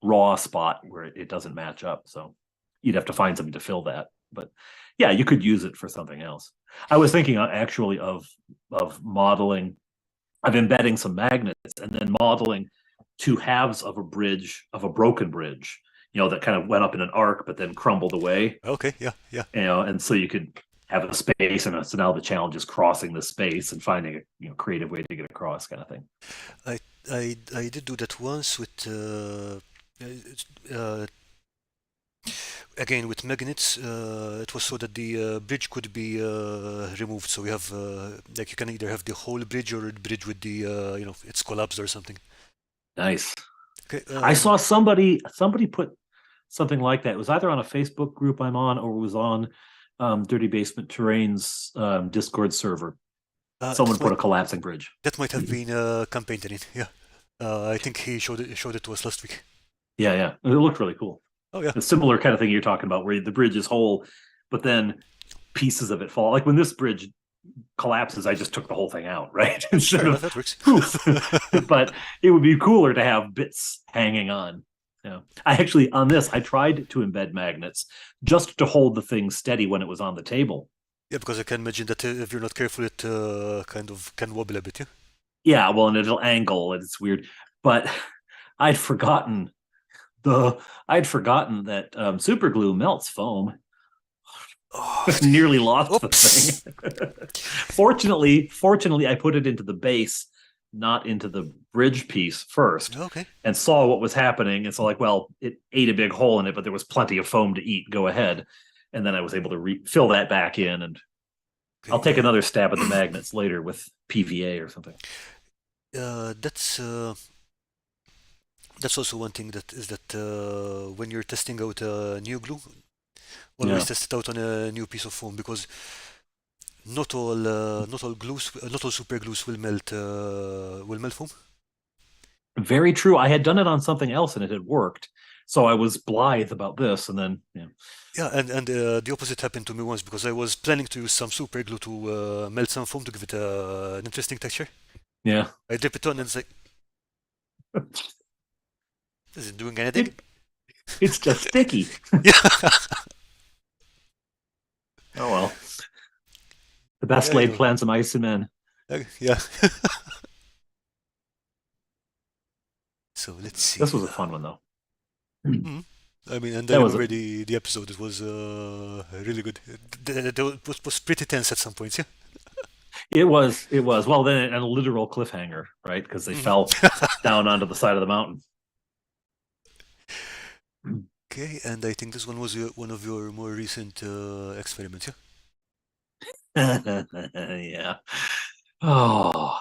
raw spot where it doesn't match up. So you'd have to find something to fill that. But yeah, you could use it for something else. I was thinking actually of modeling, of embedding some magnets and then modeling two halves of a bridge, of a broken bridge, that kind of went up in an arc but then crumbled away. Okay, yeah, yeah. And so you could have a space, and so now the challenge is crossing the space and finding a creative way to get across, kind of thing. I did do that once with uh, again with magnets. It was so that the bridge could be removed. So we have like you can either have the whole bridge or a bridge with the it's collapsed or something. Nice. Okay. I saw somebody put something like that. It was either on a Facebook group I'm on or it was on Dirty Basement Terrain's Discord server. Someone that put might a collapsing bridge. have been campaign Terrain. Yeah. I think he showed it to us last week. Yeah, yeah. It looked really cool. Oh yeah. A similar kind of thing you're talking about, where the bridge is whole, but then pieces of it fall. Like when this bridge collapses, I just took the whole thing out, right? Fair Instead enough. of That works. poof. But it would be cooler to have bits hanging on. Yeah. I actually on this I tried to embed magnets just to hold the thing steady when it was on the table. Yeah, because I can imagine that if you're not careful, it kind of can wobble a bit. Yeah. Yeah, well, and it'll angle and it's weird. But I'd forgotten the I'd forgotten that super glue melts foam. Oh, Nearly lost the oops. thing. Fortunately, I put it into the base, not into the bridge piece first, Okay. and saw what was happening. And so, like, well, it ate a big hole in it, but there was plenty of foam to eat. Go ahead. And then I was able to fill that back in, and I'll Okay. take another stab at the magnets later with PVA or something. Uh, that's uh, that's also one thing that is that when you're testing out a new glue, always Yeah, test it out on a new piece of foam because not all super glues will melt foam. very true. I had done it on something else, and it had worked. So I was blithe about this, and then yeah, Yeah, and the opposite happened to me once because I was planning to use some super glue to melt some foam to give it an interesting texture. yeah. I dip it on and it's like, is it doing anything? It it's just sticky. Yeah, Oh well. The best yeah, laid plans of mice and men. Yeah. So let's This see. was a fun one though. Mhm. I mean, and I That was remember the episode. It was really good. It was pretty tense at some points. Yeah. it was well then a literal cliffhanger, right? Because they Hmm. fell down onto the side of the mountain. Okay, and I think this one was one of your more recent experiments. Yeah. Yeah. Oh,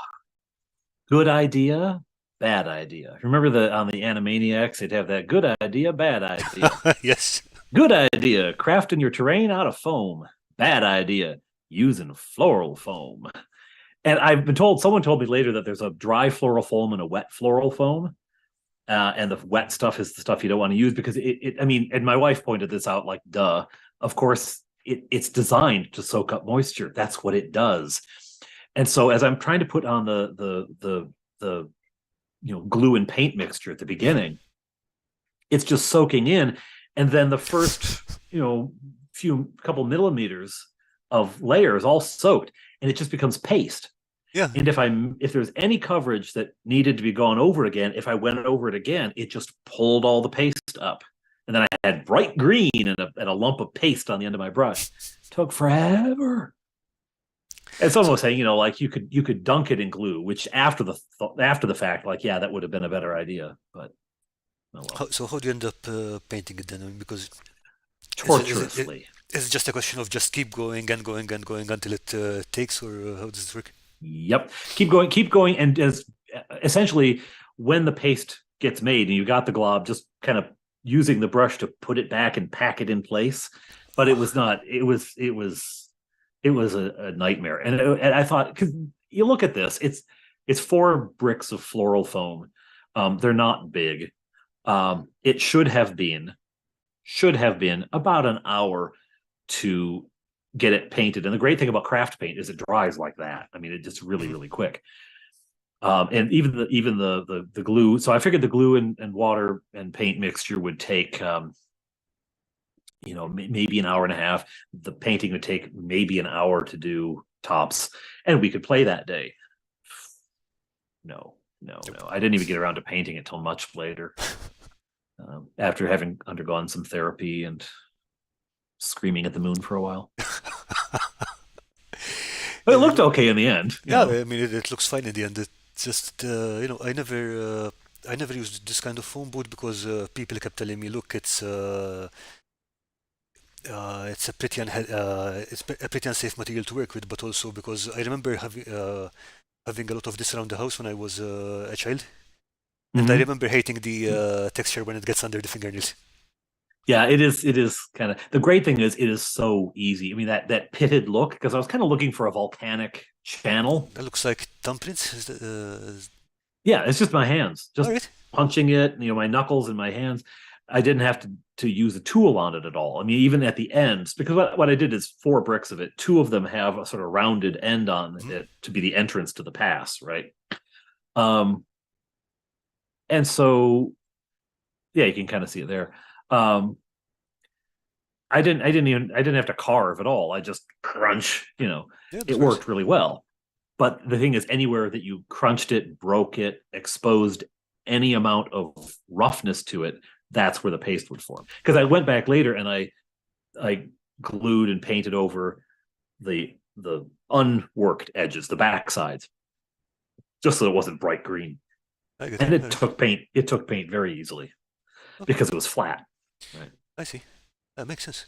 good idea, bad idea. Remember the on the Animaniacs, they'd have that good idea, bad idea. Yes. Good idea, crafting your terrain out of foam. Bad idea, using floral foam. And I've been told, someone told me later that there's a dry floral foam and a wet floral foam. And the wet stuff is the stuff you don't want to use because I mean, and my wife pointed this out like, duh. Of course, it's designed to soak up moisture. That's what it does. And so as I'm trying to put on the glue and paint mixture at the Hmm. beginning, it's just soaking in. And then the first, few couple millimeters of layers all soaked, and it just becomes paste. Yeah. And if there's any coverage that needed to be gone over again, if I went over it again, it just pulled all the paste up. And then I had bright green and a lump of paste on the end of my brush. Took forever. And someone So was saying, like you could dunk it in glue, which after the fact, like, yeah, that would have been a better idea. But oh well. how do you end up painting it then? I mean, because Torturously. is it just a question of just keep going and going and going until it takes, or how does it work? Yep. Keep going. And as essentially when the paste gets made and you got the glob, just kind of using the brush to put it back and pack it in place. But it was not, it was a nightmare. And I thought, because you look at this, it's 4 bricks of floral foam. They're not big. It should have been about an hour to get it painted. And the great thing about craft paint is it dries like that. I mean, it just really, Mhm. really quick. And even the glue. So I figured the glue and water and paint mixture would take maybe an hour and a half. The painting would take maybe an hour to do tops, and we could play that day. No, no, Yep. no. I didn't even get around to painting it till much later, after having undergone some therapy and screaming at the moon for a while. But it Yeah, looked okay in the end. yeah, I mean, it looks fine in the end. just I never used this kind of phone booth because people kept telling me, look, it's a a pretty unsafe material to work with, but also because I remember having a lot of this around the house when I was a child, and I Hmm. remember hating the texture when it gets under the fingernails. Yeah, it is. It is kind of the great thing is it is so easy. I mean that pitted look because I was kind of looking for a volcanic channel. That looks like thumbprints. Yeah, it's just my hands, All just right. punching it. My knuckles and my hands. I didn't have to use a tool on it at all. I mean, even at the ends, because what I did is 4 bricks of it. 2 of them have a sort of rounded end on Mhm. it to be the entrance to the pass, right? Um, and so yeah, you can kind of see it there. Um, I didn't have to carve at all. I just crunch, Yeah, that it works. worked really well. But the thing is, anywhere that you crunched it, broke it, exposed any amount of roughness to it, that's where the paste would form. Because I went back later and I glued and painted over the unworked edges, the back sides, just so it wasn't bright green. I get you. And All it right. took paint. It took paint very easily Okay, because it was flat. Right. I see. That makes sense.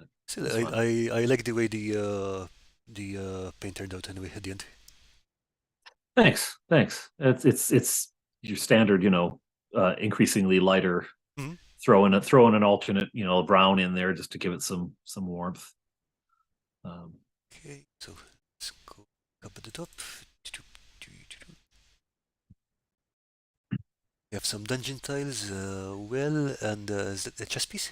It Still, was fun. I like the way the paint turned out anyway at the end. Thanks. Thanks. It's your standard, increasingly lighter. Mhm. Throw in an alternate, brown in there just to give it some warmth. Um, Okay, so let's go up at the top. We have some dungeon tiles, well, and is that a chess piece?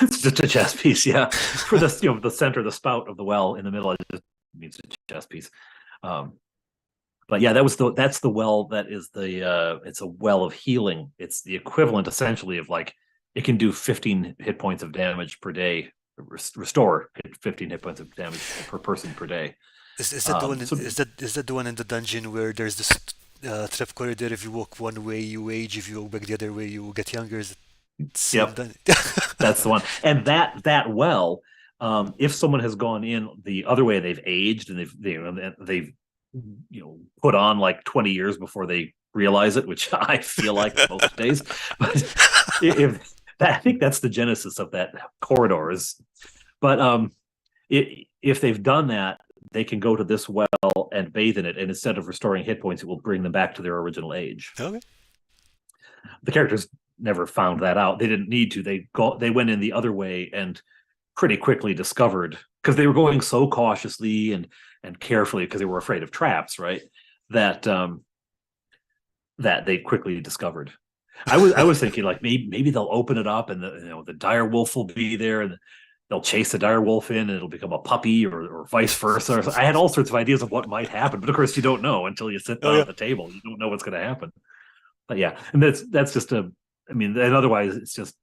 it's just a chess piece, yeah. For the the center, the spout of the well in the middle, it just means a chess piece. Um, but yeah, that's the well that is it's a well of healing. It's the equivalent essentially of like it can do 15 hit points of damage per day, restore 15 hit points of damage per person per day. Is that the one? So Is that the one in the dungeon where there's this trap corridor? If you walk one way, you age. If you walk back the other way, you get younger. Is it same yep, done? that's the one. And that well, if someone has gone in the other way, they've aged and they've put on like 20 years before they realize it, which I feel like most days. But if I think that's the genesis of that corridor is, but if they've done that, they can go to this well and bathe in it, and instead of restoring hit points, it will bring them back to their original age. Okay. The characters never found that out. They didn't need to. They went in the other way and pretty quickly discovered, because they were going so cautiously and carefully because they were afraid of traps, right? That that they quickly discovered. I was thinking like maybe they'll open it up and the dire wolf will be there and they'll chase the dire wolf in and it'll become a puppy or vice versa. I had all sorts of ideas of what might happen, but of course you don't know until you sit Oh down yeah. at the table. You don't know what's going to happen. But yeah, and that's just I mean, and otherwise it's just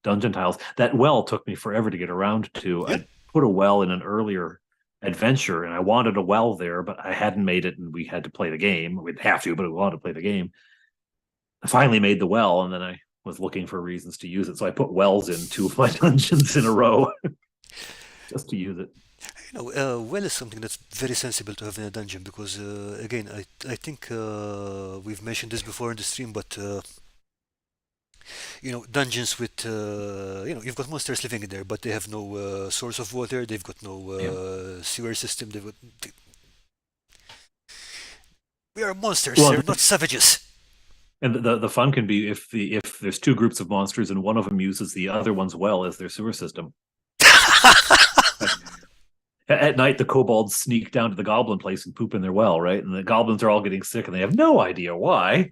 dungeon tiles. That well took me forever to get around to. Yeah. I put a well in an earlier adventure, and I wanted a well there, but I hadn't made it, and we had to play the game. We'd have to, but we wanted to play the game. I finally made the well, and then I was looking for reasons to use it, so I put wells in 2 of my dungeons in a row just to use it. Well is something that's very sensible to have in a dungeon because, again, I think we've mentioned this before in the stream, but dungeons with, you've got monsters living in there, but they have no source of water, they've got no Yeah. sewer system. We are monsters, Well, they're not savages. and the fun can be if there's 2 groups of monsters and one of them uses the other one's well as their sewer system. Like, at night, the kobolds sneak down to the goblin place and poop in their well, right? And the goblins are all getting sick and they have no idea why.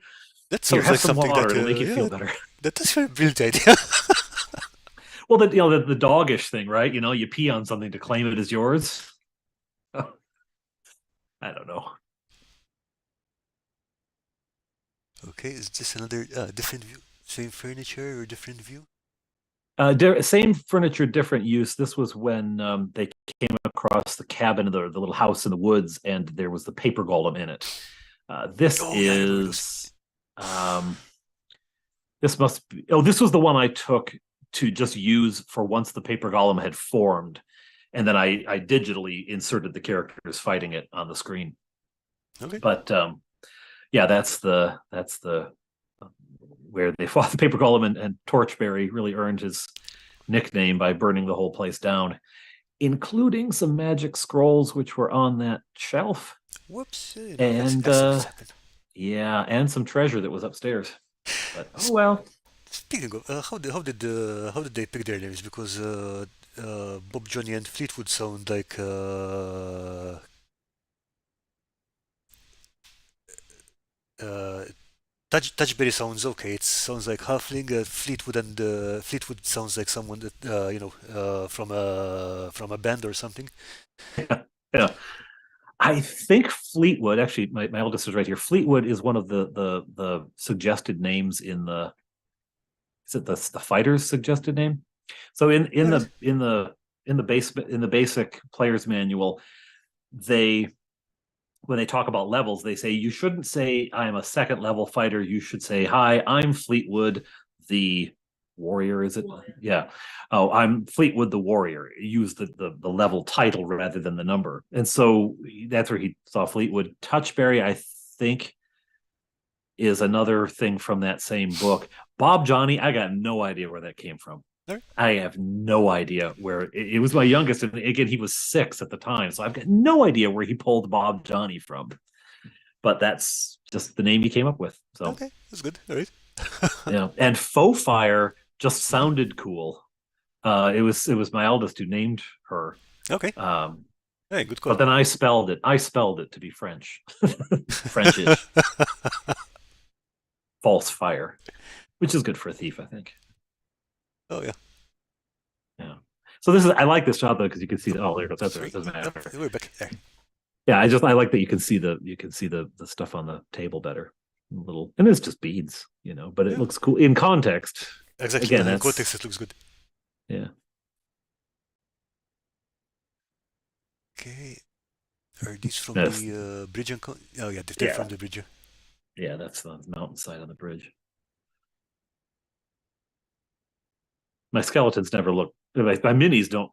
That Here, sounds have like some something water; that, it'll make you feel yeah, better. that's a brilliant idea. Well, the doggish thing, right? You pee on something to claim it as yours. I don't know. Okay, is this another different view? Same furniture or different view? Same furniture, different use. This was when they came across the cabin, the little house in the woods, and there was the paper golem in it. This Oh yeah, I remember those. is um, this must be. Oh, this was the one I took to just use for once the paper golem had formed, and then I digitally inserted the characters fighting it on the screen. Okay. But yeah, that's the where they fought the paper golem, and Torchberry really earned his nickname by burning the whole place down, including some magic scrolls which were on that shelf, Whoops. and Accidents happen. yeah, and some treasure that was upstairs. But oh well. Speaking of, how did they pick their names? Because Bob, Johnny, and Fleetwood sound like uh, Touchberry sounds okay. It sounds like halfling. Fleetwood sounds like someone that from a band or something. Yeah. I think Fleetwood, actually, my oldest is right here. Fleetwood is one of the suggested names in the, is it the fighters suggested name? So All right. in the basic player's manual, they, when they talk about levels, they say you shouldn't say I'm a second level fighter. You should say, hi, I'm Fleetwood, the warrior. Is it? Yeah. Oh, I'm Fleetwood the warrior. Use the level title rather than the number. And so that's where he saw Fleetwood. Touchberry, I think, is another thing from that same book. Bob Johnny, I got no idea where that came from. All right. I have no idea where it was. My youngest, and again, he was 6 at the time, so I've got no idea where he pulled Bob Johnny from. But that's just the name he came up with. So Okay, that's good. All right. yeah, and Faux Fire just Mhm. sounded cool. It was my eldest who named her. Okay. Um, Hey, good call. but then I spelled it. I spelled it to be French, Frenchish, false fire, which is good for a thief, I think. Oh yeah. Yeah. So this is, I like this shot though because you can see that. Oh, there it goes. That's right. Sorry. It doesn't Yep, matter. we're back there. Yeah, I like that you can see the stuff on the table better. Little, and it's just beads, but it Yeah, looks cool in context. exactly. Again, Yeah, in that's context, it looks good. yeah. Okay. Are these from That's the bridge? Oh yeah, they're from yeah, the bridge. Yeah. yeah. That's the mountainside on the bridge. My skeletons never look. My minis don't.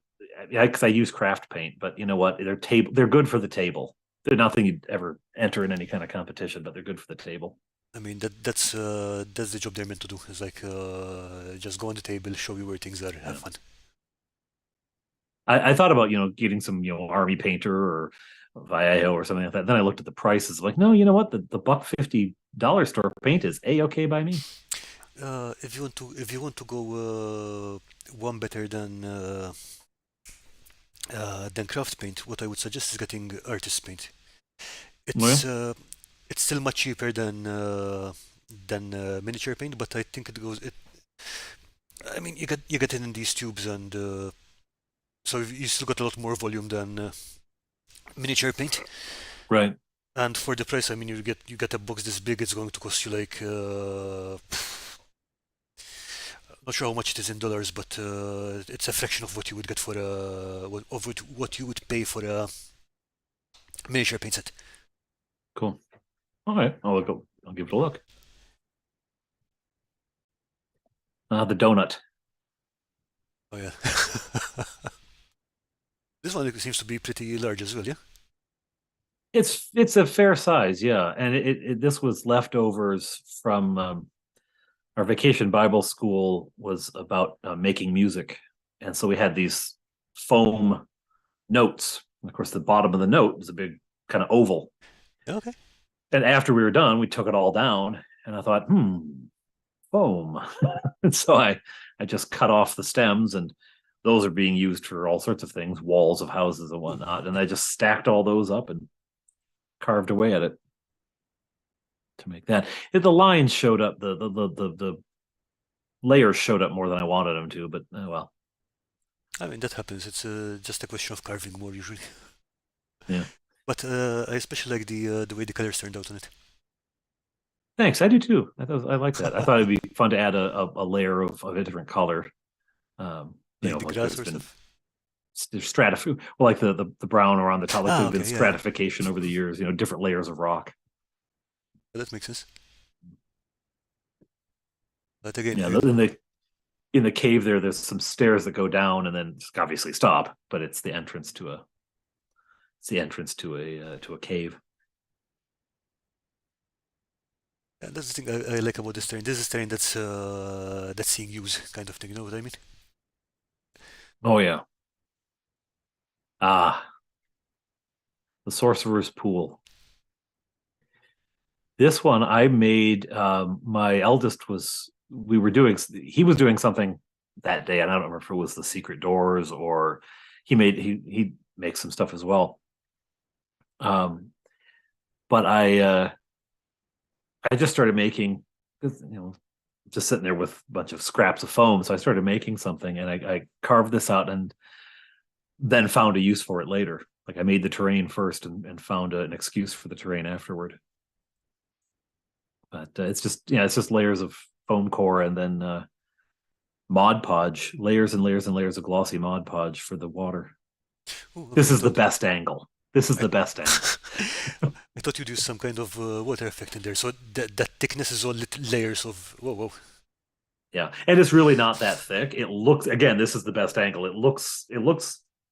Because I use craft paint, but you know what? They're good for the table. They're nothing you'd ever enter in any kind of competition, but they're good for the table. I mean that's the job they're meant to do. It's like just go on the table, show you where things are, have Yeah. fun. I thought about getting some army painter or Vallejo or something like that. Then I looked at the prices. Like, no, you know what? The $150 store paint is a-okay by me. If you want to go one better than craft paint, what I would suggest is getting artist paint. Oh, yeah. It's uh, it's still much cheaper than miniature paint, but I think it goes. I mean, you get it in these tubes, and so you still got a lot more volume than miniature paint. Right. And for the price, I mean, you get a box this big. It's going to cost you like not sure how much it is in dollars, but it's a fraction of what you would get for what you would pay for a miniature paint set. Cool. All right. I'll give it a look. The donut. Oh yeah. This one seems to be pretty large as well, yeah? It's a fair size, yeah. And this was leftovers from our vacation Bible school was about making music, and so we had these foam notes. And of course, the bottom of the note was a big kind of oval. Okay. And after we were done, we took it all down, and I thought, foam. And so I just cut off the stems, and those are being used for all sorts of things, walls of houses and Ooh, whatnot. And I just stacked all those up and carved away at it to make that. The lines showed up, the layers showed up more than I wanted them to, but oh well. I mean, that happens. It's just a question of carving more usually. Yeah. But I especially like the way the colors turned out on it. Thanks. I do too. I like that. I thought it'd be fun to add a layer of a different color. Like the Like grass there's or been stuff. stratification, well, like the brown around the top, like Ah, there's been okay, yeah. stratification over the years, different layers of rock. That makes sense. But again, Yeah. In the cave there's some stairs that go down and then obviously stop, but it's the entrance to a cave. And that's the thing I like about this terrain. This is terrain that's seeing use, kind of thing. You know what I mean? Oh yeah. Ah, the Sorcerer's Pool. This one I made. My eldest was. We were doing. He was doing something that day, and I don't remember if it was the secret doors or he makes some stuff as well. Um, but I just started making, just sitting there with a bunch of scraps of foam. So I started making something, and I carved this out, and then found a use for it later. Like I made the terrain first, and found an excuse for the terrain afterward. But it's just layers of foam core, and then Mod Podge, layers and layers and layers of glossy Mod Podge for the water. Oh, This okay. is the best angle. This is I, the best angle. I thought you'd use some kind of water effect in there. So that thickness is all little layers of. Whoa, whoa. Yeah, and it's really not that thick. It looks, again, this is the best angle. It looks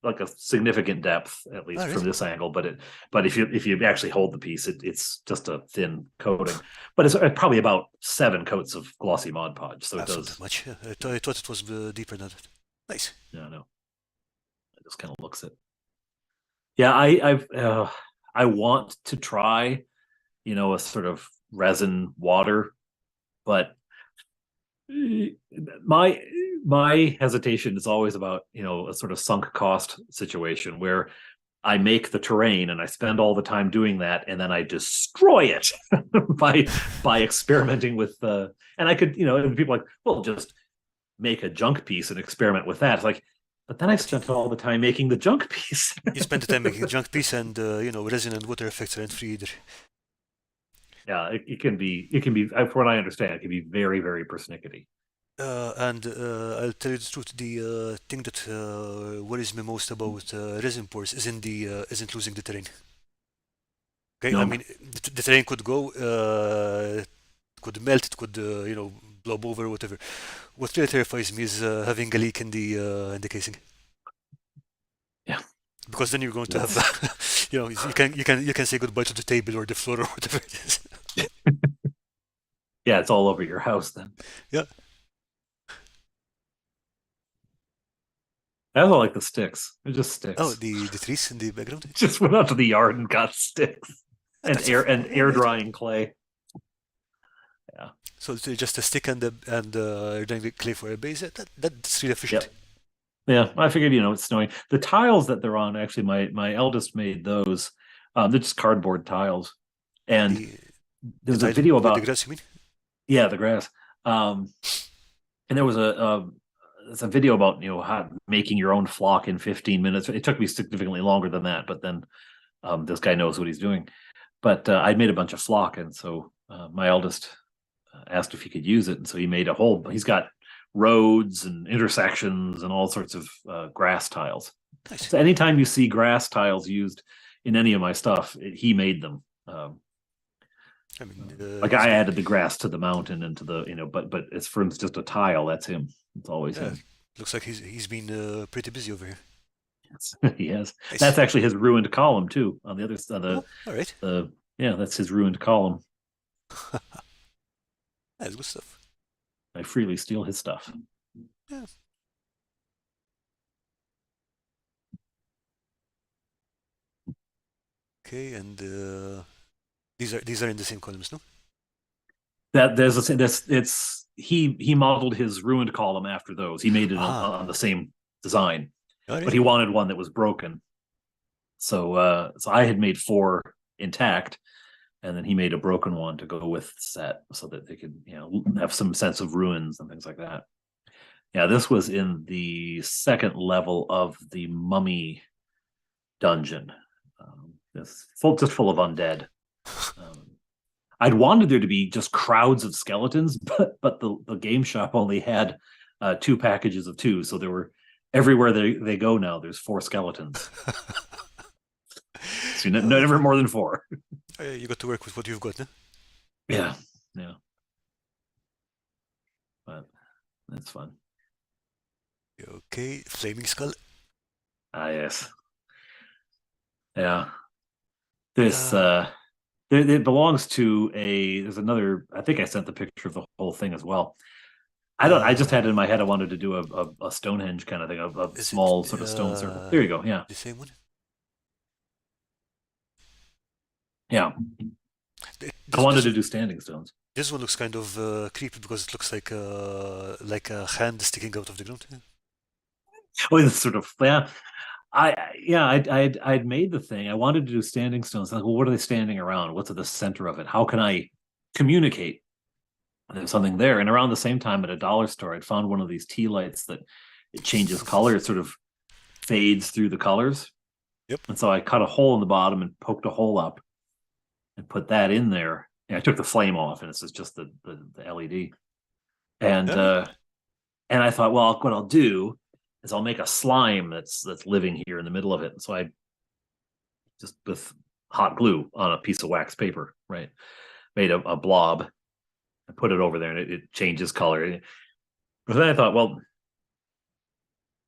like a significant depth, at All least from right. this angle. But if you actually hold the piece, it's just a thin coating. But it's probably about 7 coats of glossy Mod Podge, so it That's not that does. much. Yeah, I thought it was deeper than that. Nice. Yeah, no, it just kind of looks it. Yeah, I want to try, a sort of resin water, but my my hesitation is always about, a sort of sunk cost situation where I make the terrain and I spend all the time doing that, and then I destroy it by experimenting with and I could, and people are like, well, just make a junk piece and experiment with that. It's like, but then I But spent all the time making the junk piece. you spend the time making junk piece, and resin and water effects aren't free either. Yeah, it can be from what I understand, it can be very, very persnickety. And I'll tell you the truth. The thing that worries me most about resin pores isn't losing the terrain. Okay, I No. mean the terrain could go, could melt, it could blob over, whatever. What really terrifies me is having a leak in the casing, Yeah. because then you're going to That's have you can say goodbye to the table or the floor or whatever it is. yeah, it's all over your house then. Yeah. I also like the sticks. They're just Oh, sticks. the trees in the background. Just went out to the yard and got sticks and That's air all right. drying clay. Yeah. So it's just a stick and then the clay for a base. That's really efficient. Yep. Yeah. I figured, it's snowing. The tiles that they're on, actually, my eldest made those. They're just cardboard tiles. And The the there's a tile video with the about, grass, you mean? yeah, the grass. Um, and there was it's a video about, how making your own flock in 15 minutes. It took me significantly longer than that, but then this guy knows what he's doing. But I made a bunch of flock, and so my eldest asked if he could use it, and so he made a whole. He's got roads and intersections and all sorts of grass tiles. Nice. So anytime you see grass tiles used in any of my stuff, he made them. I mean, Like I added the grass to the mountain and to the, but as for instance, just a tile, that's him. It's always yeah, him. looks like he's been pretty busy over here. He has. Nice. That's actually his ruined column too. On the other side, Oh, all right. the yeah, that's his ruined column. That's good stuff. I freely steal his stuff. Yeah. Okay, and these are in the same columns, no? That there's a this it's he modeled his ruined column after those. He made it Ah, on the same design, all but right. he wanted one that was broken. So I had made 4 intact, and then he made a broken one to go with the set so that they could, have some sense of ruins and things like that. Yeah, this was in the second level of the mummy dungeon. It's just full of undead. Um, I'd wanted there to be just crowds of skeletons, but the game shop only had 2 packages of 2, so there were everywhere they go now. There's 4 skeletons, so Oh, never more than 4. you got to work with what you've got, no? Yeah, yeah, but that's fun. Okay, flaming skull. Ah, yes, yeah. This Uh, It belongs to a. There's another. I think I sent the picture of the whole thing as well. I don't. I just had it in my head. I wanted to do a Stonehenge kind of thing, a Is it small sort of stone circle. There you go. Yeah, the same one? yeah. I This wanted this to do standing stones. this one looks kind of creepy because it looks like a hand sticking out of the ground. Oh, this sort of yeah. Yeah. I'd made the thing. I wanted to do standing stones. Like, well, what are they standing around? What's at the center of it? How can I communicate? There's something there. And around the same time at a dollar store, I'd found one of these tea lights that it changes color. It sort of fades through the colors. Yep. And so I cut a hole in the bottom and poked a hole up and put that in there. And I took the flame off, and it's just the LED. And Yeah. and I thought, well, what I'll do is I'll make a slime that's living here in the middle of it. And so I just with hot glue on a piece of wax paper, right, made a blob. I put it over there, and it changes color. But then I thought, well,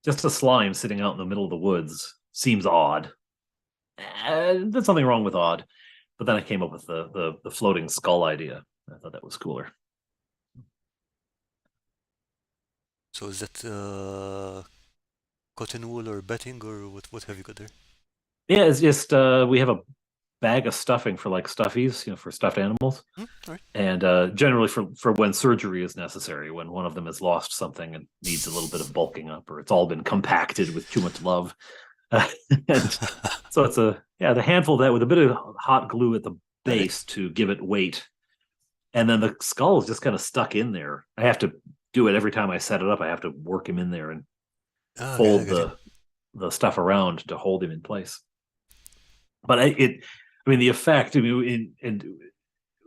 just a slime sitting out in the middle of the woods seems odd. There's something wrong with odd. But then I came up with the floating skull idea. I thought that was cooler. So is that cotton wool or batting or what have you got there? Yeah, it's just we have a bag of stuffing for like stuffies, for stuffed animals, Hmm? All right. and generally for when surgery is necessary, when one of them has lost something and needs a little bit of bulking up, or it's all been compacted with too much love. And so it's the handful of that with a bit of hot glue at the All right. base to give it weight, and then the skull is just kind of stuck in there. I have to do it every time I set it up. I have to work him in there and Ah, okay, I fold got you. the stuff around to hold him in place. But I mean, the effect. I mean,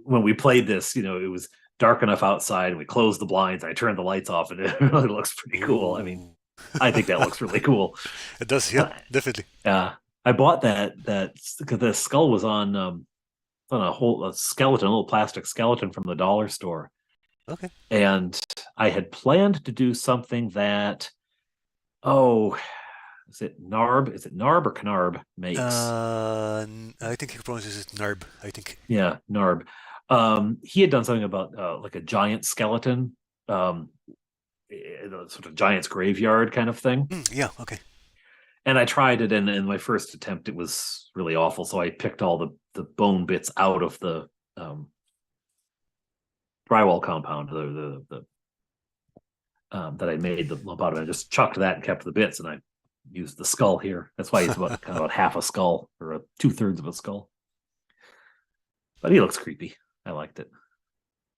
when we played this, it was dark enough outside, and we closed the blinds. I turned the lights off, and it really looks pretty cool. I mean, Ooh. I think that looks really cool. It does, yeah, And definitely. I bought that because the skull was on a skeleton, a little plastic skeleton from the dollar store, Okay. and I had planned to do something that oh, is it Narb? Is it Narb or Knarb makes? I think he pronounces it Narb, I think. Yeah, Narb. He had done something about like a giant skeleton, sort of giant's graveyard kind of thing. Hmm, yeah, okay. And I tried it, and in my first attempt, it was really awful. So I picked all the bone bits out of the drywall compound, that I made the bottom. I just chucked that and kept the bits, and I used the skull here. That's why he's about half a skull or 2/3 of a skull. But he looks creepy. I liked it.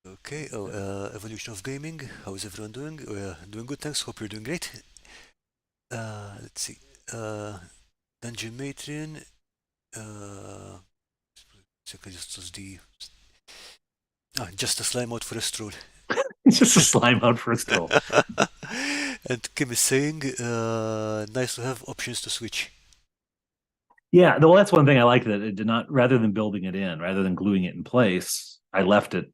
Okay, oh, evolution of gaming. How is everyone doing? Doing good, thanks. Hope you're doing great. Let's see. Uh, Dungeon Matron. Uh, just was just a slime out for a stroll. It's just a slime out for a stroll. And Kim is saying, nice to have options to switch. Yeah, well, that's one thing I like, that it did not, rather than building it in, rather than gluing it in place, I left it.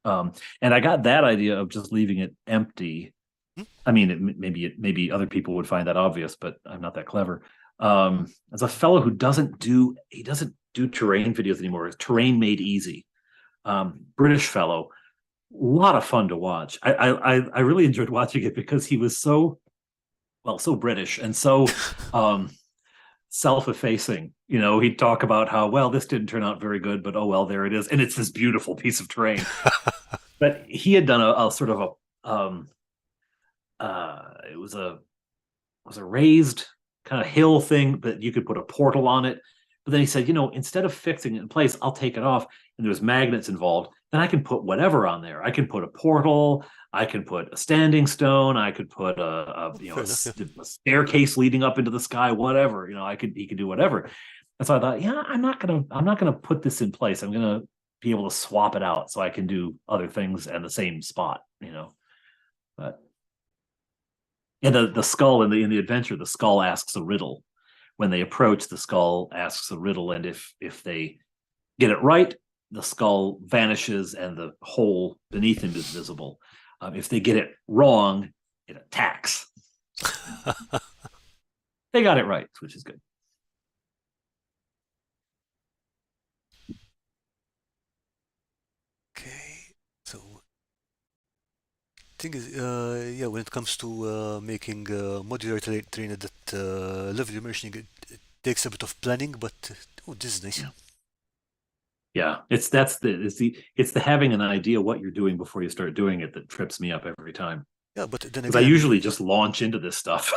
And I got that idea of just leaving it empty. Hmm? I mean, maybe other people would find that obvious, but I'm not that clever. As a fellow who doesn't do terrain videos anymore, terrain made easy. British fellow, a lot of fun to watch. I really enjoyed watching it because he was so British and so self-effacing. He'd talk about how, well, this didn't turn out very good, but oh well, there it is, and it's this beautiful piece of terrain. But he had done a sort of it was a raised kind of hill thing, but you could put a portal on it. But then he said, instead of fixing it in place, I'll take it off, and there's magnets involved. Then I can put whatever on there. I can put a portal. I can put a standing stone. I could put Fair enough, yeah. a staircase leading up into the sky. Whatever, he could do whatever. And so I thought, yeah, I'm not gonna put this in place. I'm gonna be able to swap it out so I can do other things in the same spot. But and the skull in the adventure, the skull asks a riddle. When they approach, the skull asks a riddle, and if they get it right, the skull vanishes and the hole beneath him is visible. If they get it wrong, it attacks. They got it right, which is good. thing is, yeah, when it comes to making modular terrain at that level you're mentioning, it takes a bit of planning, but oh, this is nice. Yeah. Yeah, it's the having an idea what you're doing before you start doing it that trips me up every time. Yeah, but then Because I again, I mean, usually just launch into this stuff.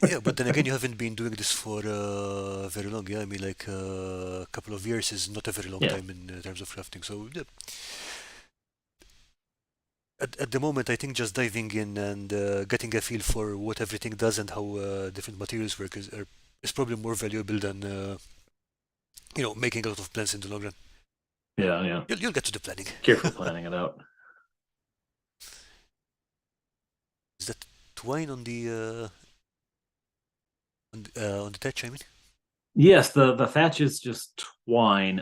yeah, but then again, you haven't been doing this for very long. Yeah, I mean, like a couple of years is not a very long Yeah, time in terms of crafting. So yeah, at the moment, I think just diving in and getting a feel for what everything does and how different materials work is probably more valuable than making a lot of plans in the long run. yeah, yeah. You'll get to the planning. Carefully planning it out. Is that twine on the thatch? I mean, Yes, the thatch is just twine.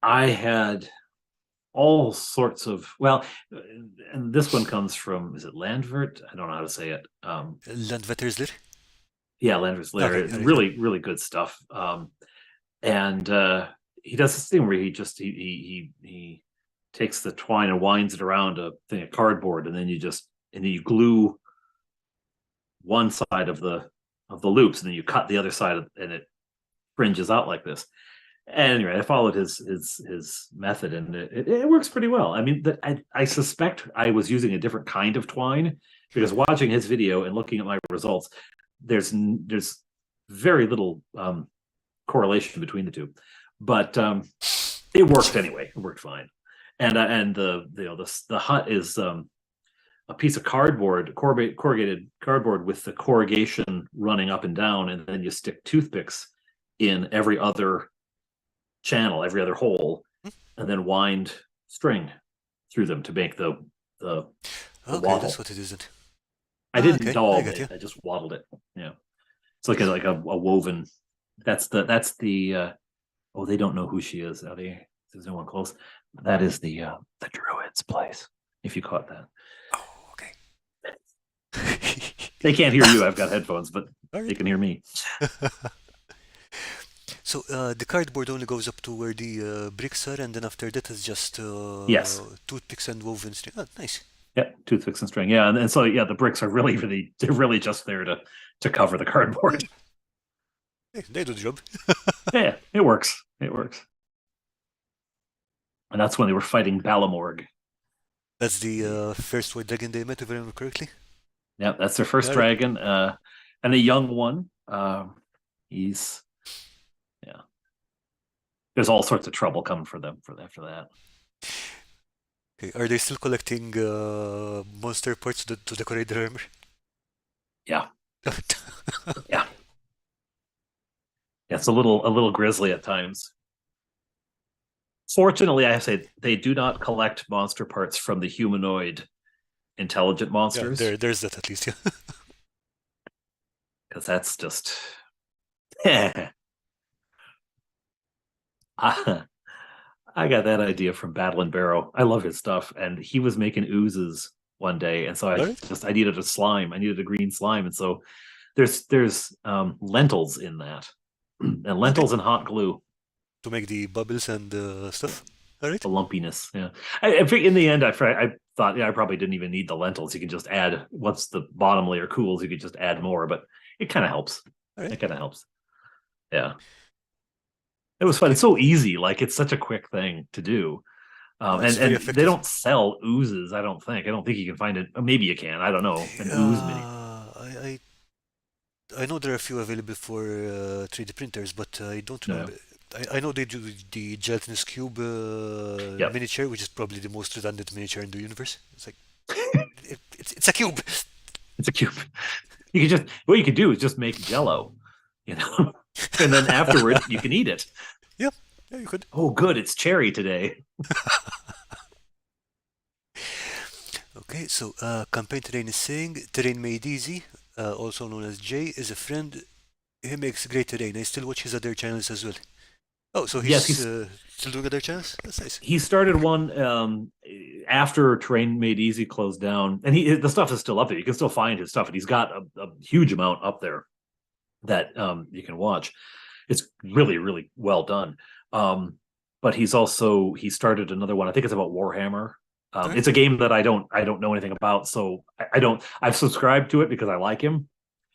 I had all sorts of and this one comes from, is it Landvert? I don't know how to say it. Landvettersler. Yeah, Landvert's Okay, Lair. all right. Really, really good stuff. And he does this thing where he takes the twine and winds it around a thing of cardboard, and then you glue one side of the loops, and then you cut the other side, and it fringes out like this. And anyway, I followed his method, and it works pretty well. I mean, I suspect I was using a different kind of twine, because watching his video and looking at my results, there's very little correlation between the two, but it worked anyway. It worked fine. And the hut is a piece of cardboard, corrugated cardboard with the corrugation running up and down, and then you stick toothpicks in every other channel, every other hole, and then wind string through them to make the Okay, waddle. that's what it is then. I didn't Okay, I daub get you. it. I just waddled it. Yeah, it's like a woven. That's the. Oh, they don't know who she is. Are they? There's no one close. That is the druid's place. If you caught that. Oh, okay. They can't hear you. I've got headphones, but All they right. can hear me. So the cardboard only goes up to where the bricks are, and then after that it's just Yes. toothpicks and woven string. Oh, nice. Yeah, toothpicks and string. Yeah, and so yeah, the bricks are they're really just there to cover the cardboard. Hey, they do the job. Yeah, it works. It works. And that's when they were fighting Balamorg. That's the first white dragon they met, if I remember correctly. Yeah, that's their first All right. dragon, and a young one. He's yeah. There's all sorts of trouble coming for them after that. Okay. Are they still collecting monster parts to decorate their armor? Yeah, yeah. Yeah, it's a little grisly at times. Fortunately, I have to say they do not collect monster parts from the humanoid intelligent Yeah, monsters, there's that at least. Yeah. because that's just. I got that idea from Battle and Barrow. I love his stuff, and he was making oozes one day, and so All right. I needed a slime. I needed a green slime, and so there's lentils in that, and Okay. lentils and hot glue. To make the bubbles and stuff. All right. The lumpiness. Yeah, I think in the end, I thought, yeah, I probably didn't even need the lentils. You can just add, once the bottom layer cools, you could just add more, but it kind of helps. All right. It kind of helps. Yeah, it was fun. Okay. It's so easy. Like, it's such a quick thing to do. Oh, And it's very they effective. don't sell oozes. I don't think. You can find it. Maybe you can. I don't know. An ooze mini. I know there are a few available for 3D printers, but I don't No. remember. I know they do the gelatinous cube Yep. miniature, which is probably the most redundant miniature in the universe. It's like it's a cube. It's a cube. You can just, what you could do is just make Jello, you know, and then afterward you can eat it. Yeah, yeah, you could. Oh, good. It's cherry today. Okay, so campaign terrain is saying terrain made easy, also known as Jay, is a friend. He makes great terrain. I still watch his other channels as well. Oh, so Yes, he's still doing other channels? That's nice. he started one after Terrain Made Easy closed down, and the stuff is still up there. You can still find his stuff, and he's got a huge amount up there that you can watch. It's really, really well done. But he started another one. I think it's about Warhammer. Alright. It's a game that I don't know anything about, so I don't. I've subscribed to it because I like him,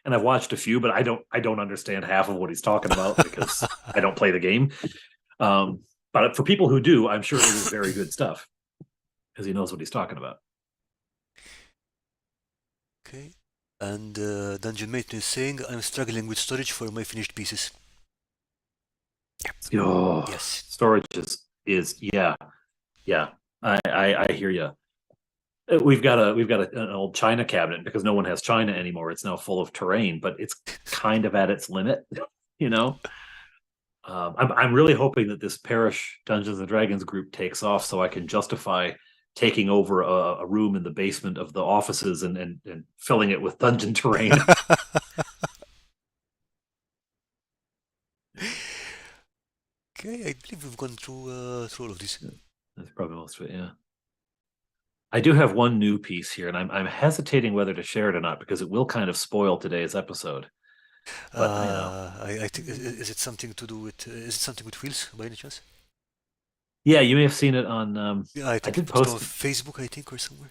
and I've watched a few, but I don't understand half of what he's talking about because I don't play the game. Um, but for people who do, I'm sure it is very good stuff because he knows what he's talking about. Okay. And Dungeon Mate is saying, I'm struggling with storage for my finished pieces. Oh, Yes. storage is yeah, yeah. I hear you. An old china cabinet because no one has china anymore. It's now full of terrain, but it's kind of at its limit, you know. I'm really hoping that this parish Dungeons and Dragons group takes off so I can justify taking over a room in the basement of the offices and filling it with dungeon terrain. Okay, I believe we've gone through all of these. That's probably most of it. Yeah. I do have one new piece here, and I'm hesitating whether to share it or not because it will kind of spoil today's episode. But you know, I think is it something to do with is it something with wheels by any chance? yeah, you may have seen it on. Yeah, I I think you did posted on post. Facebook, I think, or somewhere.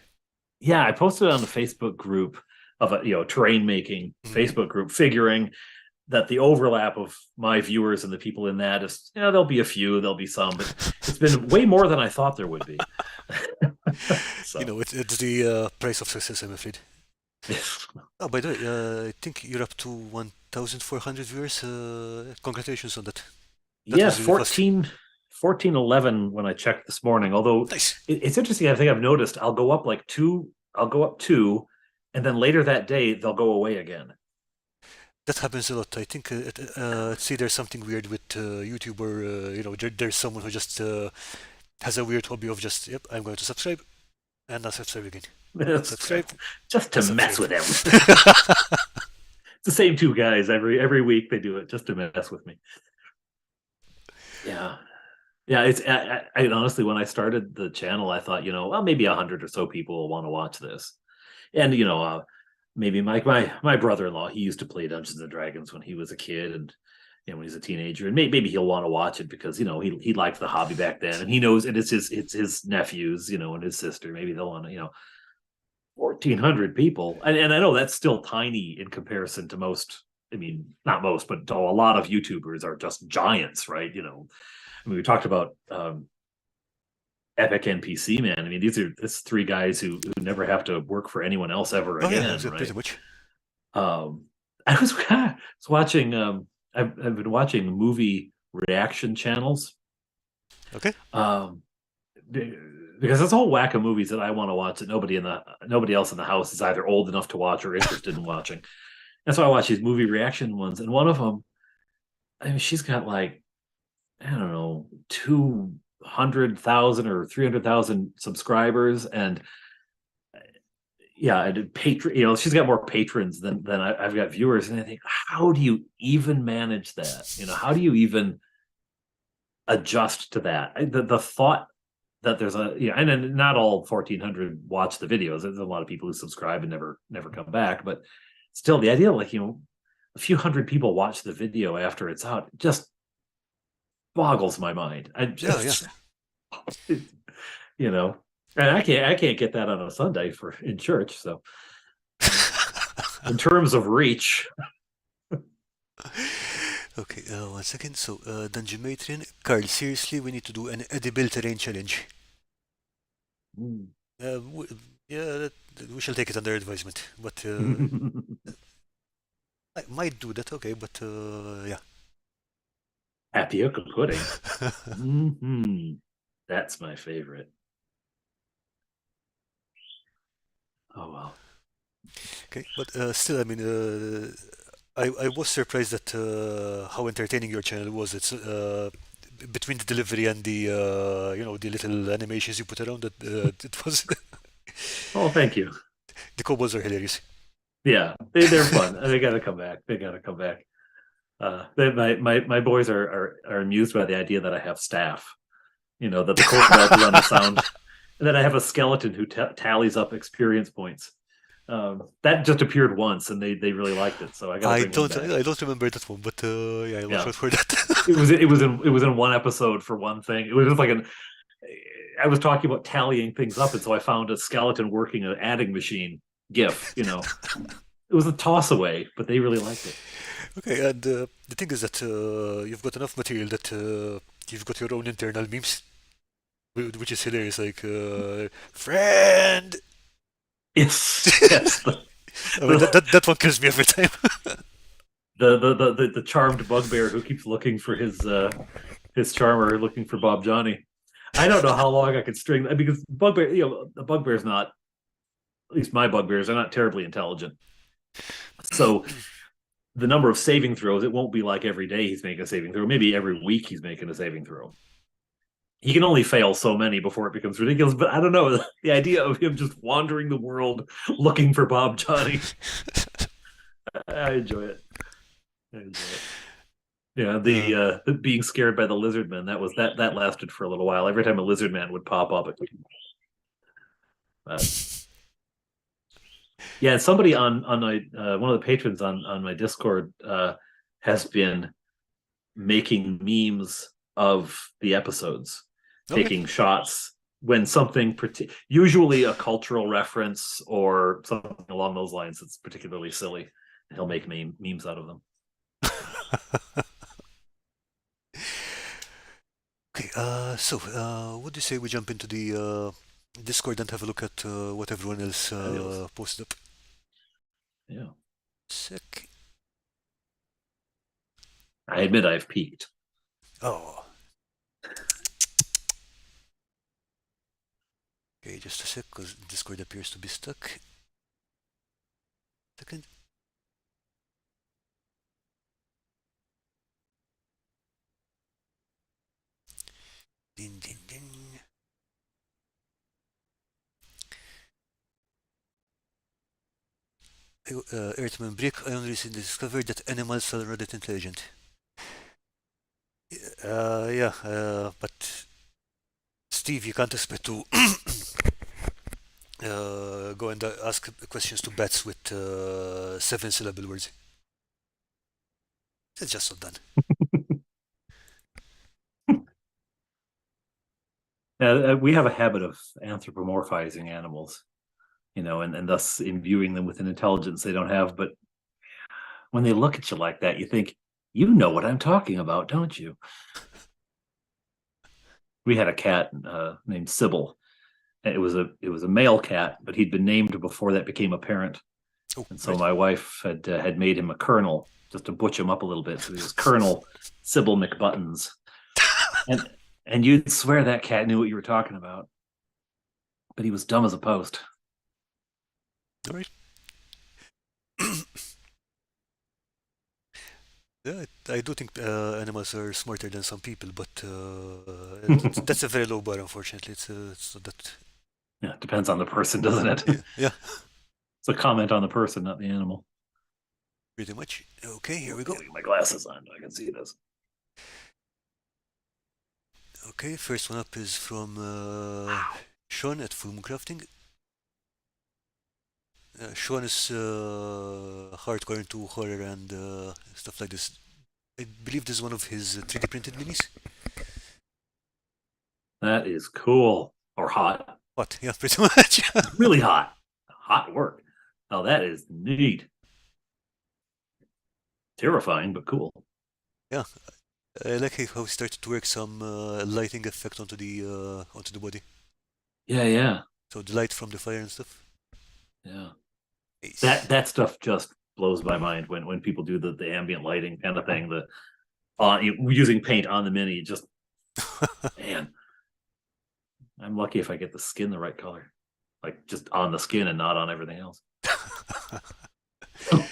Yeah, I posted it on the Facebook group of a terrain making Mhm. Facebook group, figuring that the overlap of my viewers and the people in that is, there'll be a few, there'll be some, but it's been way more than I thought there would be. You So, know, it's the price of success, I'm afraid. Oh, by the way, I think you're up to 1,400 viewers. Congratulations on that. That yeah, was really fast. 1411 when I checked this morning. Although Nice. it's interesting, I think I've noticed I'll go up two, and then later that day they'll go away again. That happens a lot. I think see there's something weird with YouTube, or there's someone who just has a weird hobby of just, yep, I'm going to subscribe and not subscribe again. Unsubscribe, Just to mess unsubscribe. with everything. It's the same two guys every week. They do it just to mess with me. Yeah, yeah. I honestly, when I started the channel, I thought, well, maybe 100 or so people will want to watch this, and maybe my brother-in-law, he used to play Dungeons and Dragons when he was a kid, and when he's a teenager, and maybe he'll want to watch it because he liked the hobby back then, and he knows, and it's his nephews, and his sister. Maybe they'll want to, 1,400 people, and I know that's still tiny in comparison to most. I mean, not most, but a lot of YouTubers are just giants, right? I mean, we talked about Epic NPC Man. I mean, it's three guys who never have to work for anyone else ever Oh yeah, again, pretty right? much. I was watching. I've been watching movie reaction channels. Okay. Um, because there's a whole whack of movies that I want to watch that nobody else in the house is either old enough to watch or interested in watching. And so I watch these movie reaction ones, and one of them, I mean, she's got like, I don't know, 200,000 or 300,000 subscribers, and yeah, and patron. She's got more patrons than I've got viewers, and I think, how do you even manage that? How do you even adjust to that? The thought that there's and then not all 1,400 watch the videos. There's a lot of people who subscribe and never come back, but still, the idea, like, a few hundred people watch the video after it's out just boggles my mind. I Yeah, yeah. just, you know, and I can't get that on a Sunday in church. So, in terms of reach, Okay, 1 second. So, Dungeon Matron, Carl, seriously, we need to do an edible terrain challenge. mm. Yeah, we shall take it under advisement. But I might do that, okay, but yeah. Tapioca pudding. Mm-hmm. That's my favorite. Oh well. Okay, but still, I mean, I was surprised at how entertaining your channel was. It's between the delivery and the the little animations you put around it. It was Oh, thank you. the kobolds are hilarious. Yeah, they're fun. They got to come back. They got to come back. My boys are amused by the idea that I have staff. That the kobold run the sound, and then I have a skeleton who tallies up experience points. That just appeared once, and they really liked it. So I got to bring one back. I don't remember that one, but yeah, I'll watch Yeah, out for that. it was in one episode for one thing. It was just like I was talking about tallying things up, and so I found a skeleton working an adding machine GIF. It was a toss away, but they really liked it. Okay, and the thing is that you've got enough material that you've got your own internal memes, which is hilarious. Like, friend. Yes, yes. I mean, that one kills me every time. The charmed bugbear who keeps looking for his charmer, looking for Bob Johnny. I don't know how long I could string that because bugbear, the bugbear's not. At least my bugbears are not terribly intelligent. So the number of saving throws, it won't be like every day he's making a saving throw. Maybe every week he's making a saving throw. He can only fail so many before it becomes ridiculous. But I don't know. The idea of him just wandering the world looking for Bob Johnny, I enjoy it. I enjoy it. Yeah, the being scared by the lizard man, that lasted for a little while. Every time a lizard man would pop up, yeah, somebody on my one of the patrons on my Discord has been making memes of the episodes, Okay. taking shots when something usually a cultural reference or something along those lines that's particularly silly. He'll make memes out of them. Okay, what do you say we jump into the Discord and have a look at what everyone else posted up? Yeah. Sick. I admit I've peaked. Oh. Okay, just a sec, because Discord appears to be stuck. Second. Ding, ding, ding. Earthman Brick, I only recently discovered that animals are not intelligent. Yeah, but Steve, you can't expect to go and ask questions to bats with 7-syllable words. That's just not done. We have a habit of anthropomorphizing animals, and thus imbuing them with an intelligence they don't have. But when they look at you like that, you think, you know what I'm talking about, don't you? We had a cat named Sybil. It was a male cat, but he'd been named before that became apparent. Oh, And so right. my wife had made him a colonel just to butch him up a little bit. So he was Colonel Sybil McButtons. And you'd swear that cat knew what you were talking about. But he was dumb as a post. All right. Yeah, I do think animals are smarter than some people, but that's a very low bar, unfortunately. It's not that. Yeah, depends on the person, doesn't it? Yeah, yeah, It's a comment on the person, not the animal. pretty much. Okay, here we go. Getting my glasses on, I can see this. Okay, first one up is from Sean at Full Moon Crafting. Sean is hardcore into horror and stuff like this. I believe this is one of his 3D printed minis. That is cool. Or hot. What? Yeah, pretty much. Really hot. Hot work. Oh, that is neat. Terrifying, but cool. Yeah, I like how he started to work some lighting effect onto the body. Yeah, yeah. So the light from the fire and stuff. Yeah. Nice. That stuff just blows my mind when people do the ambient lighting kind of thing, the using paint on the mini. Just man, I'm lucky if I get the skin the right color, like just on the skin and not on everything else.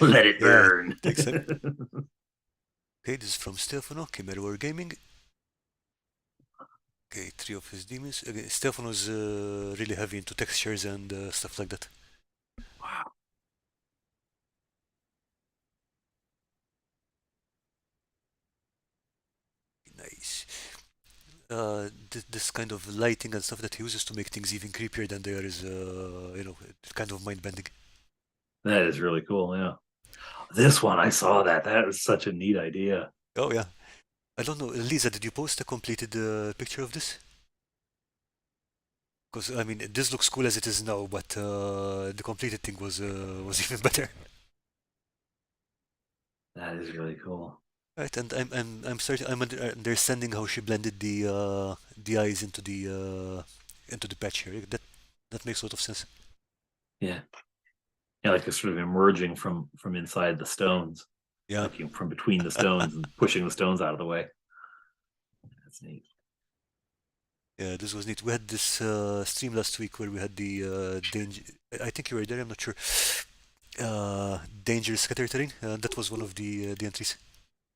Let it Yeah, burn. takes it. Okay, this is from Stefano, Chimera War Gaming. Okay, 3 of his demons. Okay, Stefano's really heavy into textures and stuff like that. Wow. Nice. This kind of lighting and stuff that he uses to make things even creepier than they are is, kind of mind bending. That is really cool. Yeah. This one, I saw that. That was such a neat idea. Oh yeah. I don't know, Lisa, did you post a completed picture of this? Because I mean, this looks cool as it is now, but the completed thing was even better. That is really cool. Right, and I'm understanding how she blended the eyes into the patch here. That makes a lot of sense. Yeah. Yeah, like they're sort of emerging from inside the stones, Yeah, like from between the stones and pushing the stones out of the way. That's neat. yeah, this was neat. We had this stream last week where we had the danger. I think you were there. I'm not sure. Dangerous scatter terrain. That was one of the entries.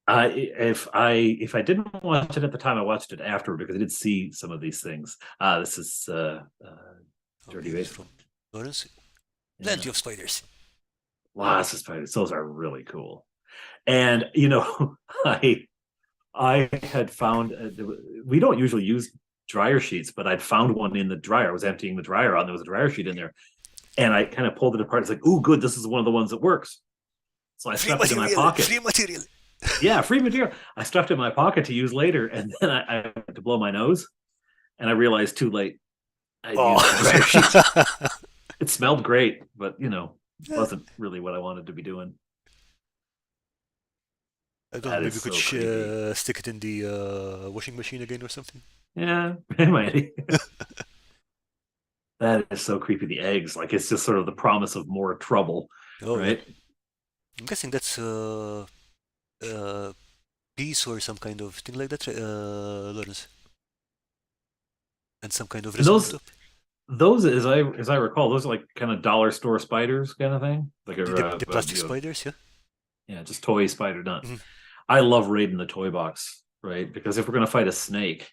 If I didn't watch it at the time, I watched it after because I did see some of these things. This is Okay, Dirty this is from Basement. Lawrence. Yeah, Plenty of spiders. lots of spiders. Those are really cool. And you know, I had found we don't usually use dryer sheets, but I'd found one in the dryer. I was emptying the dryer out, and there was a dryer sheet in there, and I kind of pulled it apart. It's like, "Ooh, good! This is one of the ones that works." So I Free stuffed it in my material. pocket. Free material. Yeah, free material. I stuffed it in my pocket to use later, and then I had to blow my nose, and I realized too late I'd Oh. used the dryer sheet. It smelled great, but wasn't really what I wanted to be doing. I don't know. That Maybe is we could so creepy. stick it in the washing machine again or something. Yeah, it might. That is so creepy. The eggs, like it's just sort of the promise of more trouble, Oh yeah. right? I'm guessing that's uh, peace or some kind of thing like that, Lawrence, and some kind of And resin on top. those as I recall, those are like kind of dollar store spiders kind of thing, like The plastic spiders, yeah. yeah, just toy spider. Not. Mhm. I love raiding the toy box, right? Because if we're gonna fight a snake,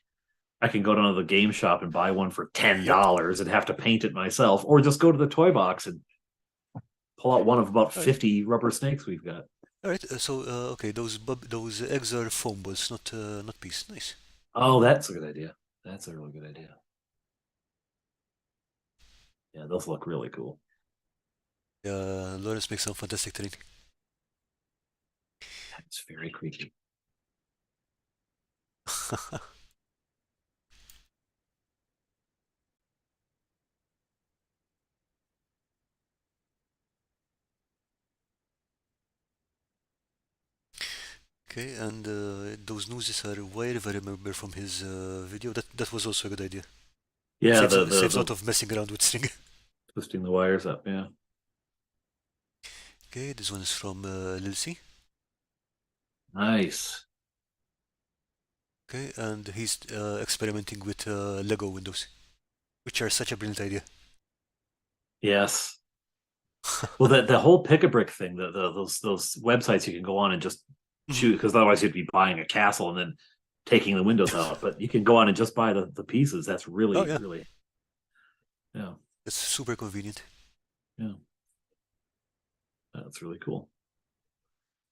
I can go down to the game shop and buy one for ten Yep. dollars and have to paint it myself, or just go to the toy box and pull out one of about All right. 50 rubber snakes we've got. All right. So okay, those eggs are foam balls, not peas. Nice. Oh, that's a good idea. That's a really good idea. Yeah, those look really cool. Lawrence makes some fantastic terrain. It's very creepy. Okay, and those nooses are wire, if I remember from his video. That was also a good idea. Yeah, Saves a lot the of messing around with string. twisting the wires up. Yeah, Okay, this one is from Lil C. nice. Okay, and he's experimenting with Lego windows, which are such a brilliant idea. Yes. Well, the whole pick a brick thing, those websites you can go on and just Mhm. choose because otherwise you'd be buying a castle and then taking the windows out. But you can go on and just buy the pieces. That's Oh really yeah, really yeah it's super convenient. yeah that's really cool.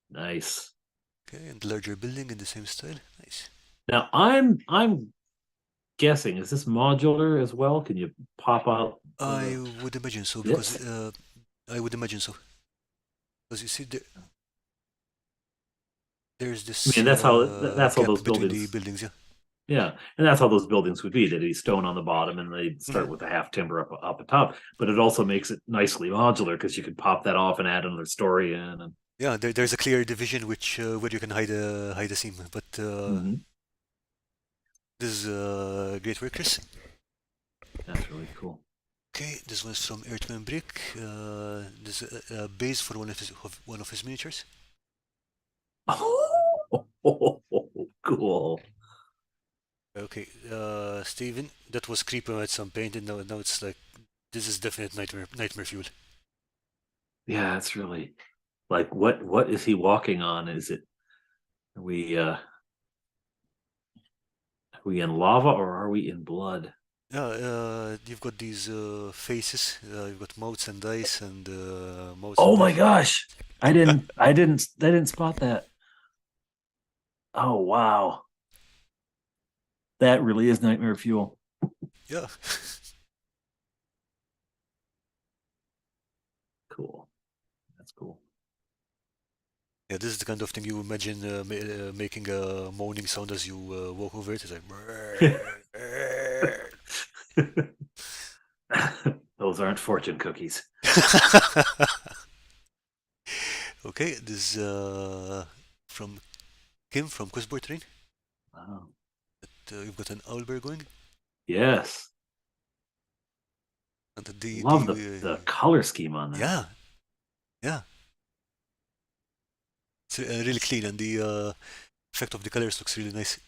Nice. Okay, and the larger building in the same style. Nice. Now I'm guessing is this modular as well? Can you pop out I the would imagine so because bits? I would imagine so because you see there's I this mean, that's how gap those between the buildings. buildings. Yeah. Yeah, and that's how those buildings would be. They'd be stone on the bottom, and they Mhm. start with a half timber up atop. But it also makes it nicely modular because you could pop that off and add another story in. And Yeah, there's a clear division which where you can hide a seam, but Mhm. this is great work, Chris. That's really cool. Okay, this one's from Earthman Brick. This is a base for one of his miniatures. Oh, cool. Okay, Steven, that was creepy at some point, and now it's like this is definite nightmare fuel. Yeah, it's really like what is he walking on? Is it are we in lava or are we in blood? Yeah, you've got these faces. You've got mouths and eyes and mouths Oh and my eyes. gosh. I didn't spot that. Oh wow. That really is nightmare fuel. Yeah, Cool. That's cool. yeah. This is the kind of thing you imagine making a moaning sound as you walk over it. It's like. Those aren't fortune cookies. Okay, this from Kim from Quizboard Train. Wow. You've got an owlbear going, Yes. and Love the color scheme on that. yeah, yeah, it's really clean, and the effect of the colors looks really nice.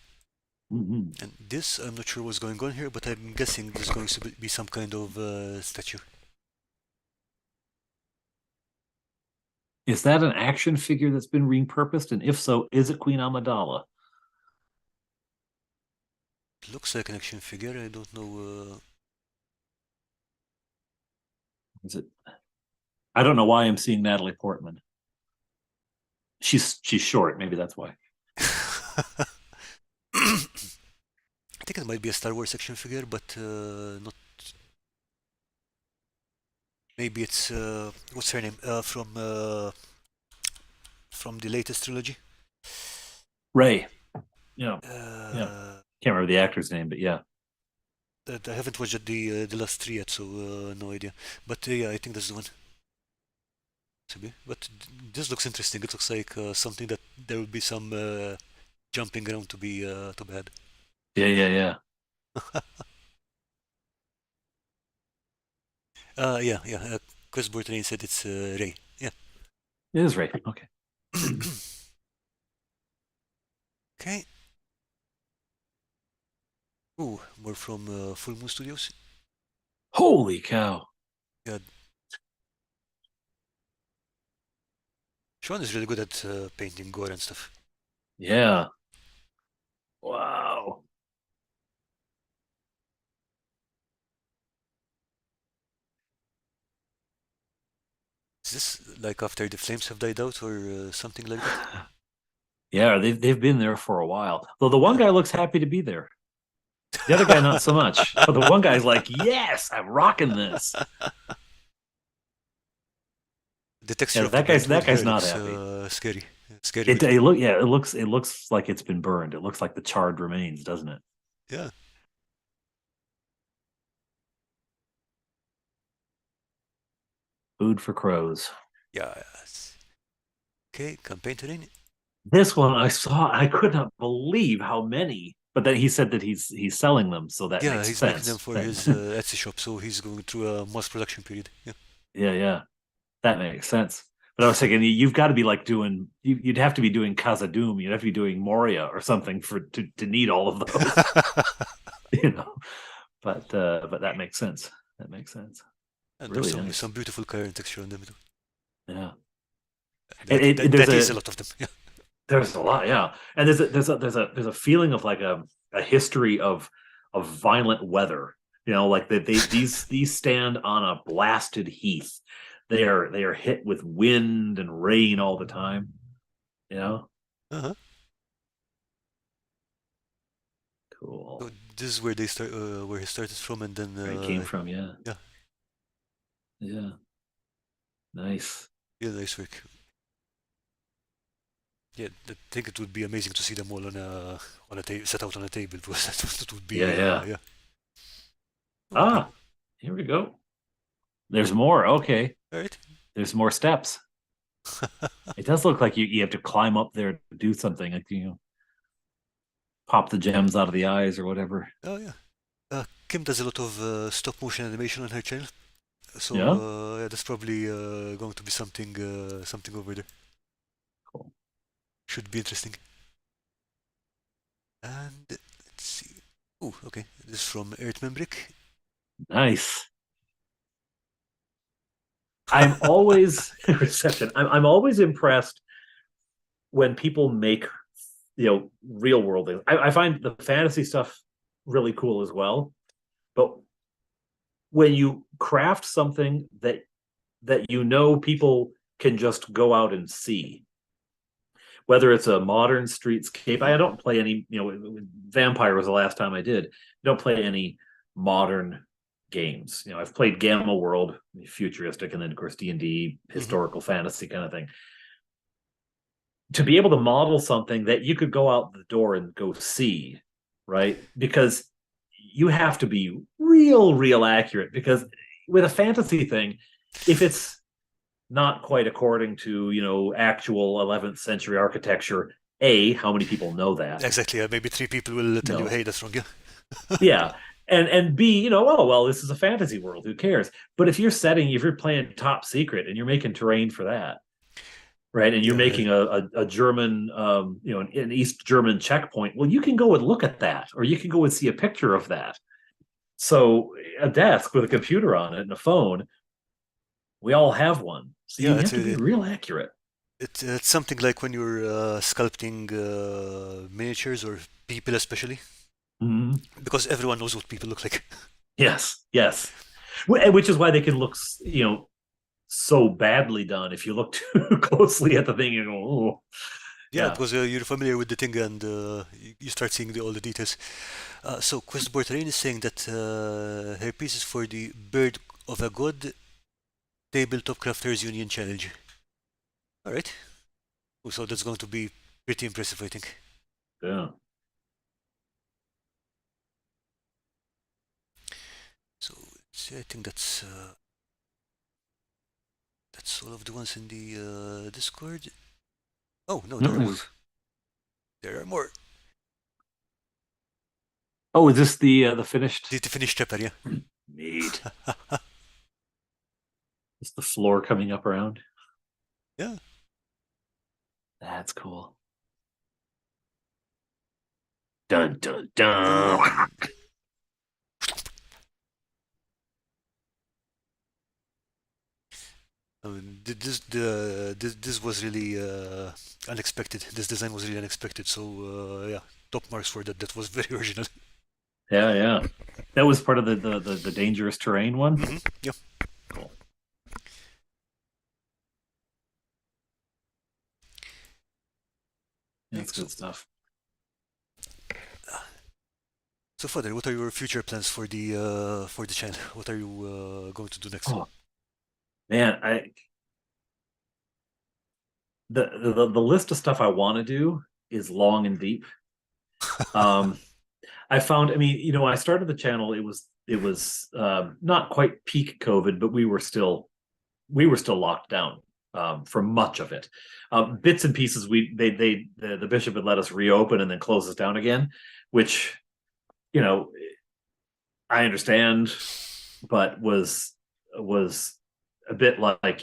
Hmm. And this, I'm not sure what's going on here, but I'm guessing there's going to be some kind of statue. Is that an action figure that's been repurposed? And if so, is it Queen Amidala? It looks like an action figure. I don't know. Is it? I don't know why I'm seeing Natalie Portman. She's short. Maybe that's why. I think it might be a Star Wars action figure, but not. Maybe it's what's her name from the latest trilogy. Ray. Yeah. Yeah. Uh, Can't remember the actor's name, but yeah. I haven't watched the last three yet, so no idea. But yeah, I think that's the one. But this looks interesting. It looks like something that there will be some jumping around to be had. Yeah, yeah, yeah. Yeah, yeah. Chris Bortolini said it's Ray. Yeah. It is Ray. Okay. Okay. Ooh, more from Full Moon Studios. Holy cow. Yeah, Sean is really good at painting gore and stuff. Yeah. Wow. Is this like after the flames have died out or something like that? Yeah, they've been there for a while. Though the one Yeah. guy looks happy to be there. The other guy not so much. But the one guy's like, "Yes, I'm rocking this." The texture Yeah, of the burnt wood that here guy's not looks happy. scary. Scary It wood. it look yeah, it looks like it's been burned. It looks like the charred remains, doesn't it? Yeah. Food for crows. Yes. Okay, campaign terrain. This one I saw, I could not believe how many. But then he said that he's selling them, so that Yeah, makes he's making them sense. for his Etsy shop, so he's going through a mass production period. Yeah. Yeah, yeah, that makes sense. But I was thinking you've got to be like doing you'd have to be doing Casa Doom, you'd have to be doing Moria or something for to need all of those, you know. But that makes sense. That makes sense. And there's Really nice. some beautiful color and texture on them. Yeah. That is a lot of them. Yeah. There's a lot, yeah. And there's a feeling of like a history of violent weather. You know, like these stand on a blasted heath. They are hit with wind and rain all the time. You know, Uh-huh. So cool. this is where where he started from, and then Where it came from, yeah, yeah, yeah, nice. yeah, nice work. Yeah, I think it would be amazing to see them all on a table, set out on a table, because that would be Yeah, yeah. yeah. Okay, Ah, here we go. There's more. Okay, all right. there's more steps. It does look like you have to climb up there to do something, like pop the gems out of the eyes or whatever. Oh yeah. Kim does a lot of stop motion animation on her channel, so Yeah. yeah, that's probably going to be something over there. Cool. Should be interesting. And let's see. Oh, okay. This is from Earth Membrick. Nice. I'm always reception. I'm always impressed when people make real world things. I find the fantasy stuff really cool as well. But when you craft something that people can just go out and see, whether it's a modern streetscape. I don't play any, Vampire was the last time I did. I don't play any modern games. I've played Gamma World, futuristic, and then of course D&D, Hmm. historical fantasy kind of thing. To be able to model something that you could go out the door and go see, right? Because you have to be real accurate, because with a fantasy thing, if it's not quite according to, actual 11th century architecture, how many people know that? Exactly. Maybe three people will tell you, No. "Hey, that's wrong." Yeah. Yeah. And B, oh well, this is a fantasy world. Who cares? But if you're playing top secret and you're making terrain for that, right? And you're Yeah. making a German, an East German checkpoint. Well, you can go and look at that, or you can go and see a picture of that. So a desk with a computer on it and a phone, we all have one. So Yeah. you have to be real accurate. It's something like when you're sculpting miniatures or people, especially, Mhm. because everyone knows what people look like. Yes, yes. Which is why they can look, so badly done. If you look too closely at the thing, you go, oh, Yeah, yeah. because you're familiar with the thing and you start seeing all the details. So, Quest Terrain is saying that her piece is for the Bird of a God Tabletop Crafters Union Challenge. All right. So that's going to be pretty impressive, I think. Yeah. So I think that's all of the ones in the Discord. Oh no, there are more. Mm-mm. There are more. Oh, is this the finished? The finished chapter, yeah. Neat. Is the floor coming up around? Yeah. That's cool. Dun dun dun. Um, this was really unexpected. This design was really unexpected. So yeah, top marks for that. That was very original. Yeah, yeah. That was part of the dangerous terrain one. Yeah. Cool. Yeah, Okay, that's good stuff. so Father, what are your future plans for the channel? What are you going to do next? Oh man, the list of stuff I want to do is long and deep. Um, I found, I mean, I started the channel. It was not quite peak COVID, but we were still locked down for much of it. Bits and pieces. The bishop had let us reopen and then close us down again, which you know I understand, but was a bit like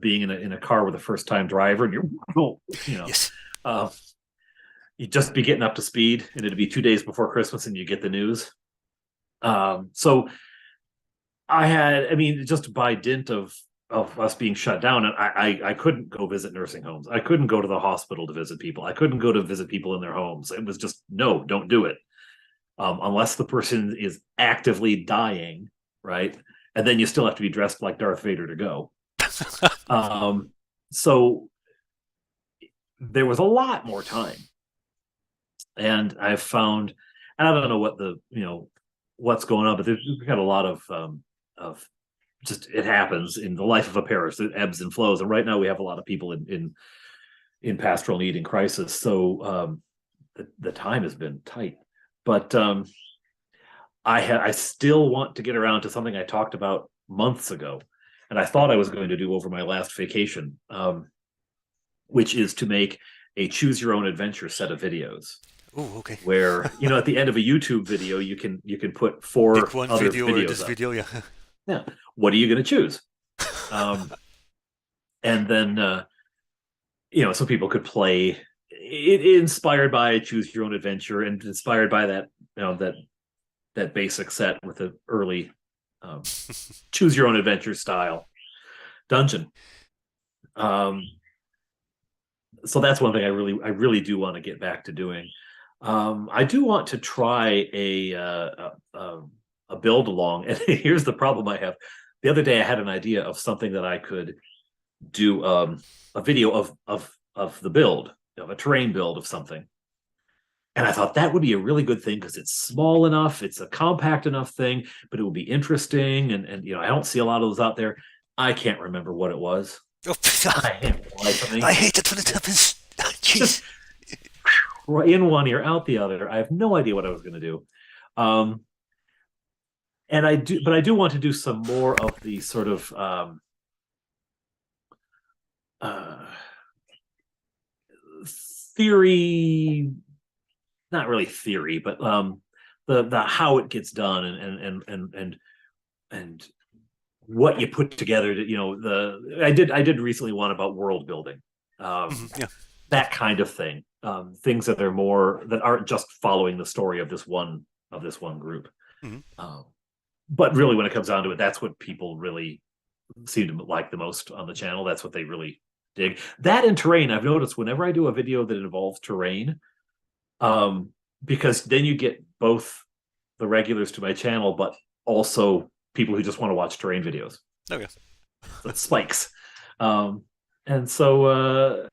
being in a car with a first time driver, and you know Yes. uh, you'd just be getting up to speed, and it'd be 2 days before Christmas, and you get the news. So I mean, just by dint of us being shut down, and I couldn't go visit nursing homes. I couldn't go to the hospital to visit people. I couldn't go to visit people in their homes. It was just no, don't do it unless the person is actively dying, right? And then you still have to be dressed like Darth Vader to go. So there was a lot more time, and I've found, and I don't know what's going on, but we've got a lot of just, it happens in the life of a parish. It ebbs and flows, and right now we have a lot of people in pastoral need and crisis. So the time has been tight, but I still want to get around to something I talked about months ago, and I thought I was going to do over my last vacation, which is to make a choose your own adventure set of videos. Oh, okay. Where at the end of a YouTube video, you can put Pick 4 one other video or this videos up. video, yeah. Yeah, what are you going to choose? And then so people could play it, inspired by choose your own adventure, and inspired by that that basic set with the early choose your own adventure style dungeon. So that's one thing I really do want to get back to doing. I do want to try a build along, and here's the problem I have. The other day I had an idea of something that I could do, a video of the build, of a terrain build of something. And I thought that would be a really good thing because it's small enough, it's a compact enough thing, but it would be interesting. And I don't see a lot of those out there. I can't remember what it was. Oh, I hate it when it happens. Jeez. In one ear, out the other. I have no idea what I was going to do. and I do want to do some more of the sort of uh, theory, not really theory, but the how it gets done and what you put together to, I did recently one about world building, Yeah. Yeah. that kind of thing, things that are more that aren't just following the story of this one group. Hmm. um, but really, when it comes down to it, that's what people really seem to like the most on the channel. That's what they really dig. That and terrain. I've noticed whenever I do a video that involves terrain, um, because then you get both the regulars to my channel, but also people who just want to watch terrain videos. Okay. So it spikes. Um, and so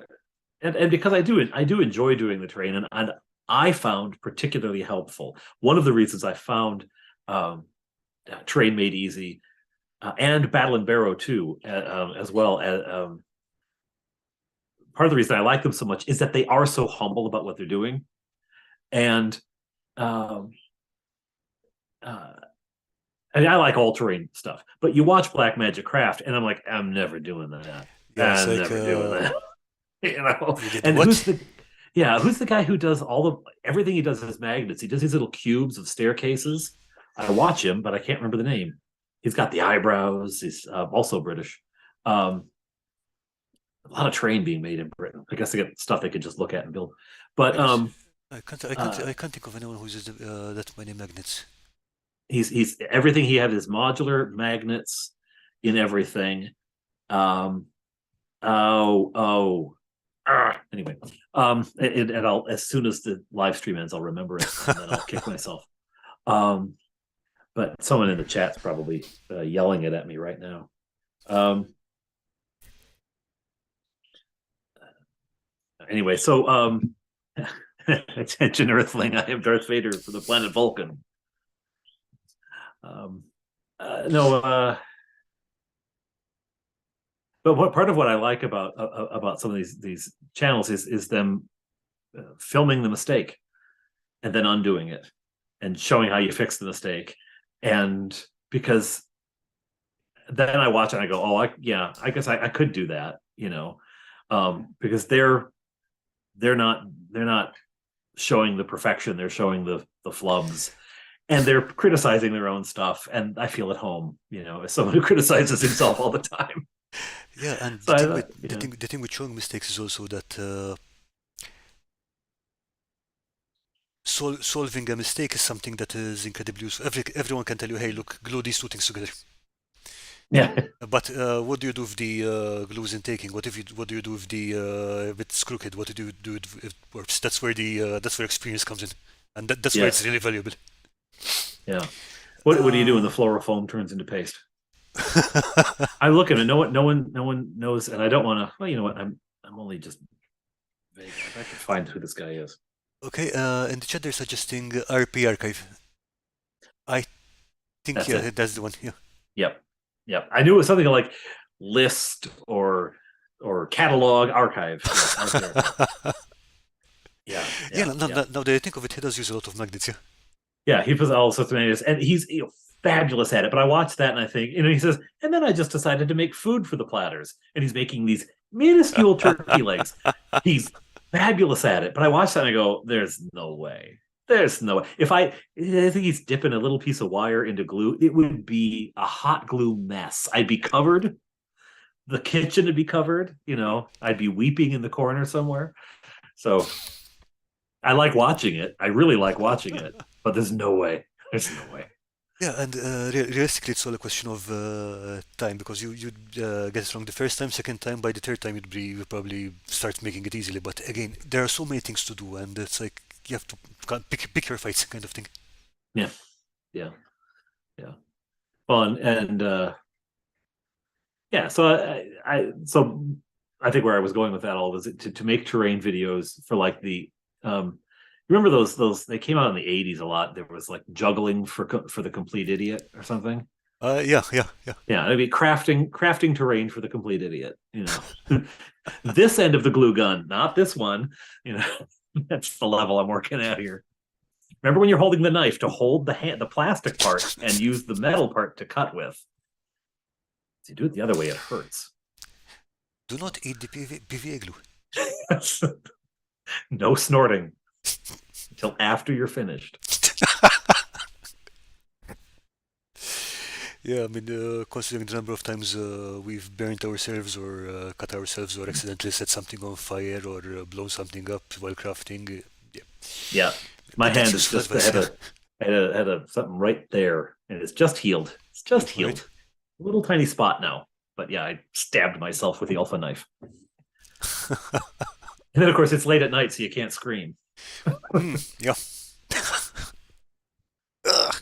and because I do enjoy doing the terrain, and I found particularly helpful. One of the reasons I found terrain made easy, and Battle and Barrow too, as well as part of the reason I like them so much is that they are so humble about what they're doing, and um, I like all terrain stuff. But you watch Black Magic Craft, and I'm like, I'm never doing that. Yeah, it's I'm like never doing that. you did And what? who's the guy who does everything he does is magnets. He does these little cubes of staircases. I watch him, but I can't remember the name. He's got the eyebrows. He's also British. A lot of terrain being made in Britain. I guess they get stuff they could just look at and build. But I can't think of anyone who uses that many magnets. he's everything he had is modular magnets in everything. Um, anyway, and I'll, as soon as the live stream ends, I'll remember it, and then I'll kick myself. But someone in the chat's probably yelling it at me right now. Anyway, so attention, Earthling. I am Darth Vader for the planet Vulcan. No, but what part of what I like about some of these channels is them filming the mistake and then undoing it and showing how you fix the mistake. And because then I watch it and I go, oh, I guess I could do that, because they're not showing the perfection, they're showing the flubs, and they're criticizing their own stuff, and I feel at home, as someone who criticizes himself all the time. Yeah, and So the thing with showing mistakes is also that solving a mistake is something that is incredibly useful. Everyone can tell you, hey, look, glue these two things together. yeah. But what do you do with the glue isn't taking? What do you do with the if it's crooked? What do you do if it warps? That's where experience comes in, and that's where it's Yes. really valuable. Yeah. What do you do when the Uh, fluorofoam turns into paste? I look at it. No one knows, and I don't want to. Well, you know what? I'm only just vague. If I can find who this guy is. okay, in the chat they're suggesting RP archive. I think That's yeah, it. that's the one. Yeah. Yep. Yep. I knew it was something like list or catalog archive. Yeah, RP archive. Yeah. Yeah, Yeah. Yeah. now that I think of it, he does use a lot of magnets. Yeah. Yeah. He puts all sorts of menus, and he's fabulous at it. But I watched that and I think, he says, and then I just decided to make food for the platters, and he's making these minuscule turkey legs. He's fabulous at it. But I watched that and I go, there's no way. There's no way. If I think he's dipping a little piece of wire into glue, it would be a hot glue mess. I'd be covered. The kitchen would be covered. I'd be weeping in the corner somewhere. So I like watching it. I really like watching it. But there's no way. There's no way. Yeah, and realistically, it's all a question of time because you get it wrong the first time, second time, by the third time you'd probably start making it easily. But again, there are so many things to do, and it's like you have to pick your fights, kind of thing. Yeah. Yeah. Yeah. Well, and yeah. So I think where I was going with that all was to make terrain videos for like remember those they came out in the 80s a lot. There was like juggling for the complete idiot or something. Yeah. Yeah, it'd be crafting terrain for the complete idiot. This end of the glue gun, not this one. That's the level I'm working at here. Remember when you're holding the knife to hold the plastic part and use the metal part to cut with. If you do it the other way, it hurts. Do not eat the PVA glue. No snorting until after you're finished. Yeah, I mean, considering the number of times we've burnt ourselves or cut ourselves or accidentally set something on fire or blown something up while crafting, yeah. Yeah, my But that's hand is useful just I advice, had yeah. a something right there, and it's just healed. It's just Right? healed. A little tiny spot now, but yeah, I stabbed myself with the alpha knife. And then, of course, it's late at night, so you can't scream. Yeah. Ugh.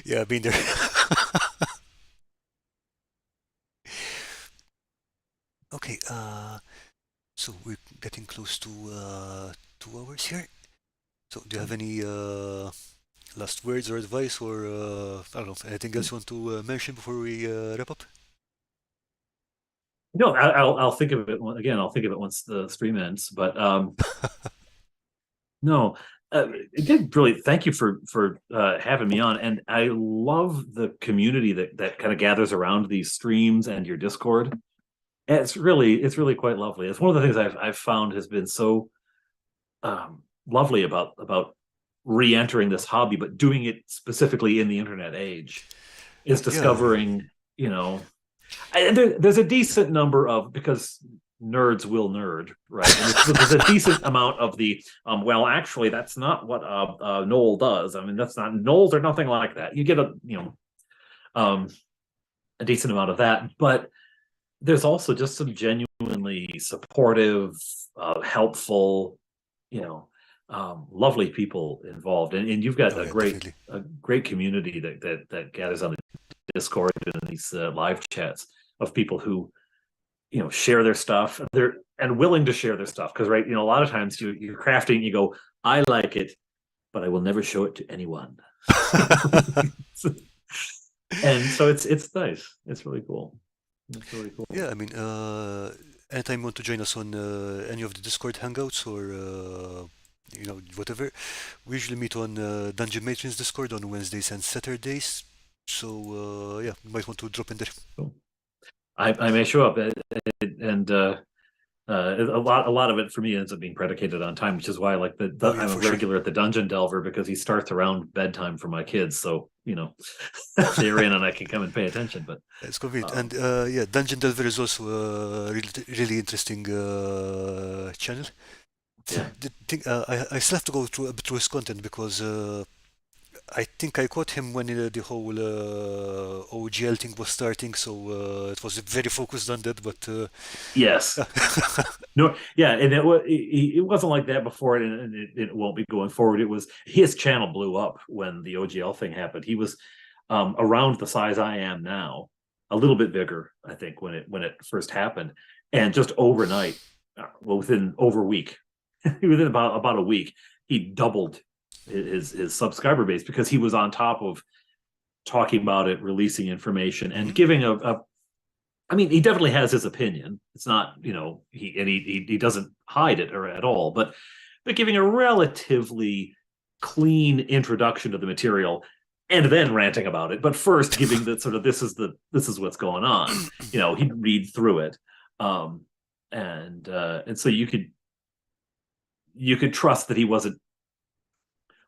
Yeah, I've been there. Okay, so we're getting close to 2 hours here. So do you have any last words or advice or I don't know, anything else you want to mention before we wrap up? No, I'll think of it again. I'll think of it once the stream ends. But no, it did really. Thank you for having me on, and I love the community that kind of gathers around these streams and your Discord. It's really quite lovely. It's one of the things I've found has been so lovely about re-entering this hobby, but doing it specifically in the internet age, is Yeah, discovering, there's a decent number of, because nerds will nerd, right? And there's a decent amount of the well, actually, that's not what Noel does. I mean, that's not Knowles or nothing like that. You get um, a decent amount of that, but there's also just some genuinely supportive, helpful, you know, lovely people involved, and you've got oh yeah, definitely. a great community that gathers on the Discord and these live chats of people who share their stuff. They're and willing to share their stuff because, right, a lot of times you're crafting and you go, I like it, but I will never show it to anyone. And so it's nice. It's really cool. It's really cool. Yeah, I mean, anytime you want to join us on any of the Discord hangouts or whatever, we usually meet on Dungeon Matrons Discord on Wednesdays and Saturdays. So yeah, you might want to drop in there. Cool. I may show up, and a lot of it for me ends up being predicated on time, which is why I like Oh yeah, I'm a for sure. regular at the Dungeon Delver because he starts around bedtime for my kids, so they're in and I can come and pay attention. But It's convenient. um, And yeah, Dungeon Delver is also a really, really interesting channel. yeah, I still have to go through a bit through his content because I think I caught him when the whole OGL thing was starting, so it was very focused on that. But yes, no, yeah, and it wasn't like that before, and it won't be going forward. It was his channel blew up when the OGL thing happened. He was around the size I am now, a little bit bigger, I think, when it first happened, and just overnight, well, within over a week, within about a week, he doubled his subscriber base because he was on top of talking about it, releasing information, and mhm. giving a I mean, he definitely has his opinion. It's not, he doesn't hide it or at all, but giving a relatively clean introduction to the material and then ranting about it. But first giving the sort of this is what's going on. He'd read through it. And so you could trust that he wasn't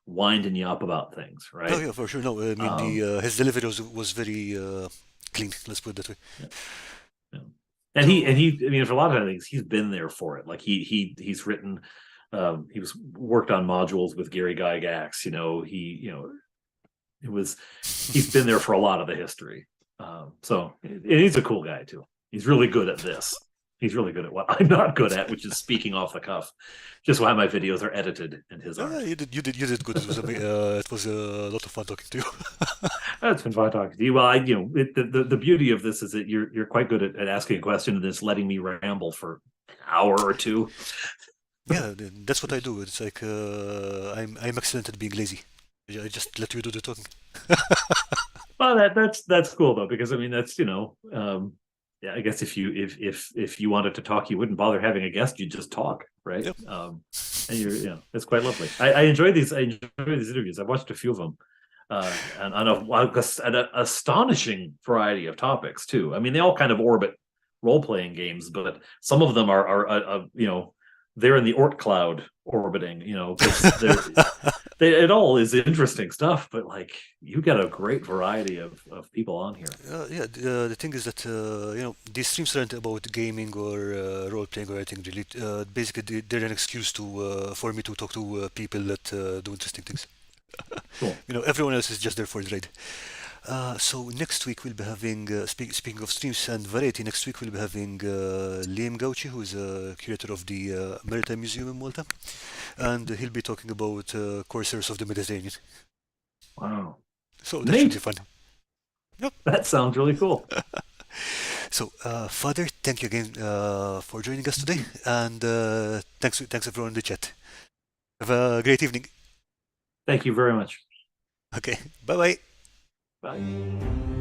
winding you up about things, Oh right? yeah, for sure. No, I mean Um, the his delivery was very clean. Let's put it that way. yeah. Yeah. And So I mean, for a lot of things, he's been there for it. Like he's written, he was worked on modules with Gary Gygax. It was he's been there for a lot of the history. So and he's a cool guy too. He's really good at this. He's really good at what I'm not good at, which is speaking off the cuff. Just why my videos are edited and his yeah, aren't. you did good. It was a lot of fun talking to you. It's been fun talking to you. Well, the beauty of this is that you're quite good at asking a question and just letting me ramble for an hour or two. Yeah, that's what I do. It's like I'm excellent at being lazy. I just let you do the talking. Well, that's cool though, because I mean that's yeah, I guess if you wanted to talk, you wouldn't bother having a guest. You'd just talk, right? Yep. And it's quite lovely. I enjoy these. I enjoy these interviews. I've watched a few of them, and an astonishing variety of topics too. I mean, they all kind of orbit role playing games, but some of them are they're in the Oort cloud orbiting. Because it all is interesting stuff. But like, you got a great variety of people on here. Yeah, the thing is that these streams aren't about gaming or role playing or anything really. Basically, they're an excuse to for me to talk to people that do interesting things. Cool. Everyone else is just there for the ride. So next week we'll be having, speaking of streams and variety, next week we'll be having Liam Gauci, who is a curator of the Maritime Museum in Malta, and he'll be talking about corsairs of the Mediterranean. Wow. So that should be Neat. fun. Yep. That sounds really cool. So, Father, thank you again for joining us today, and thanks everyone in the chat. Have a great evening. Thank you very much. Okay, bye bye. Bye.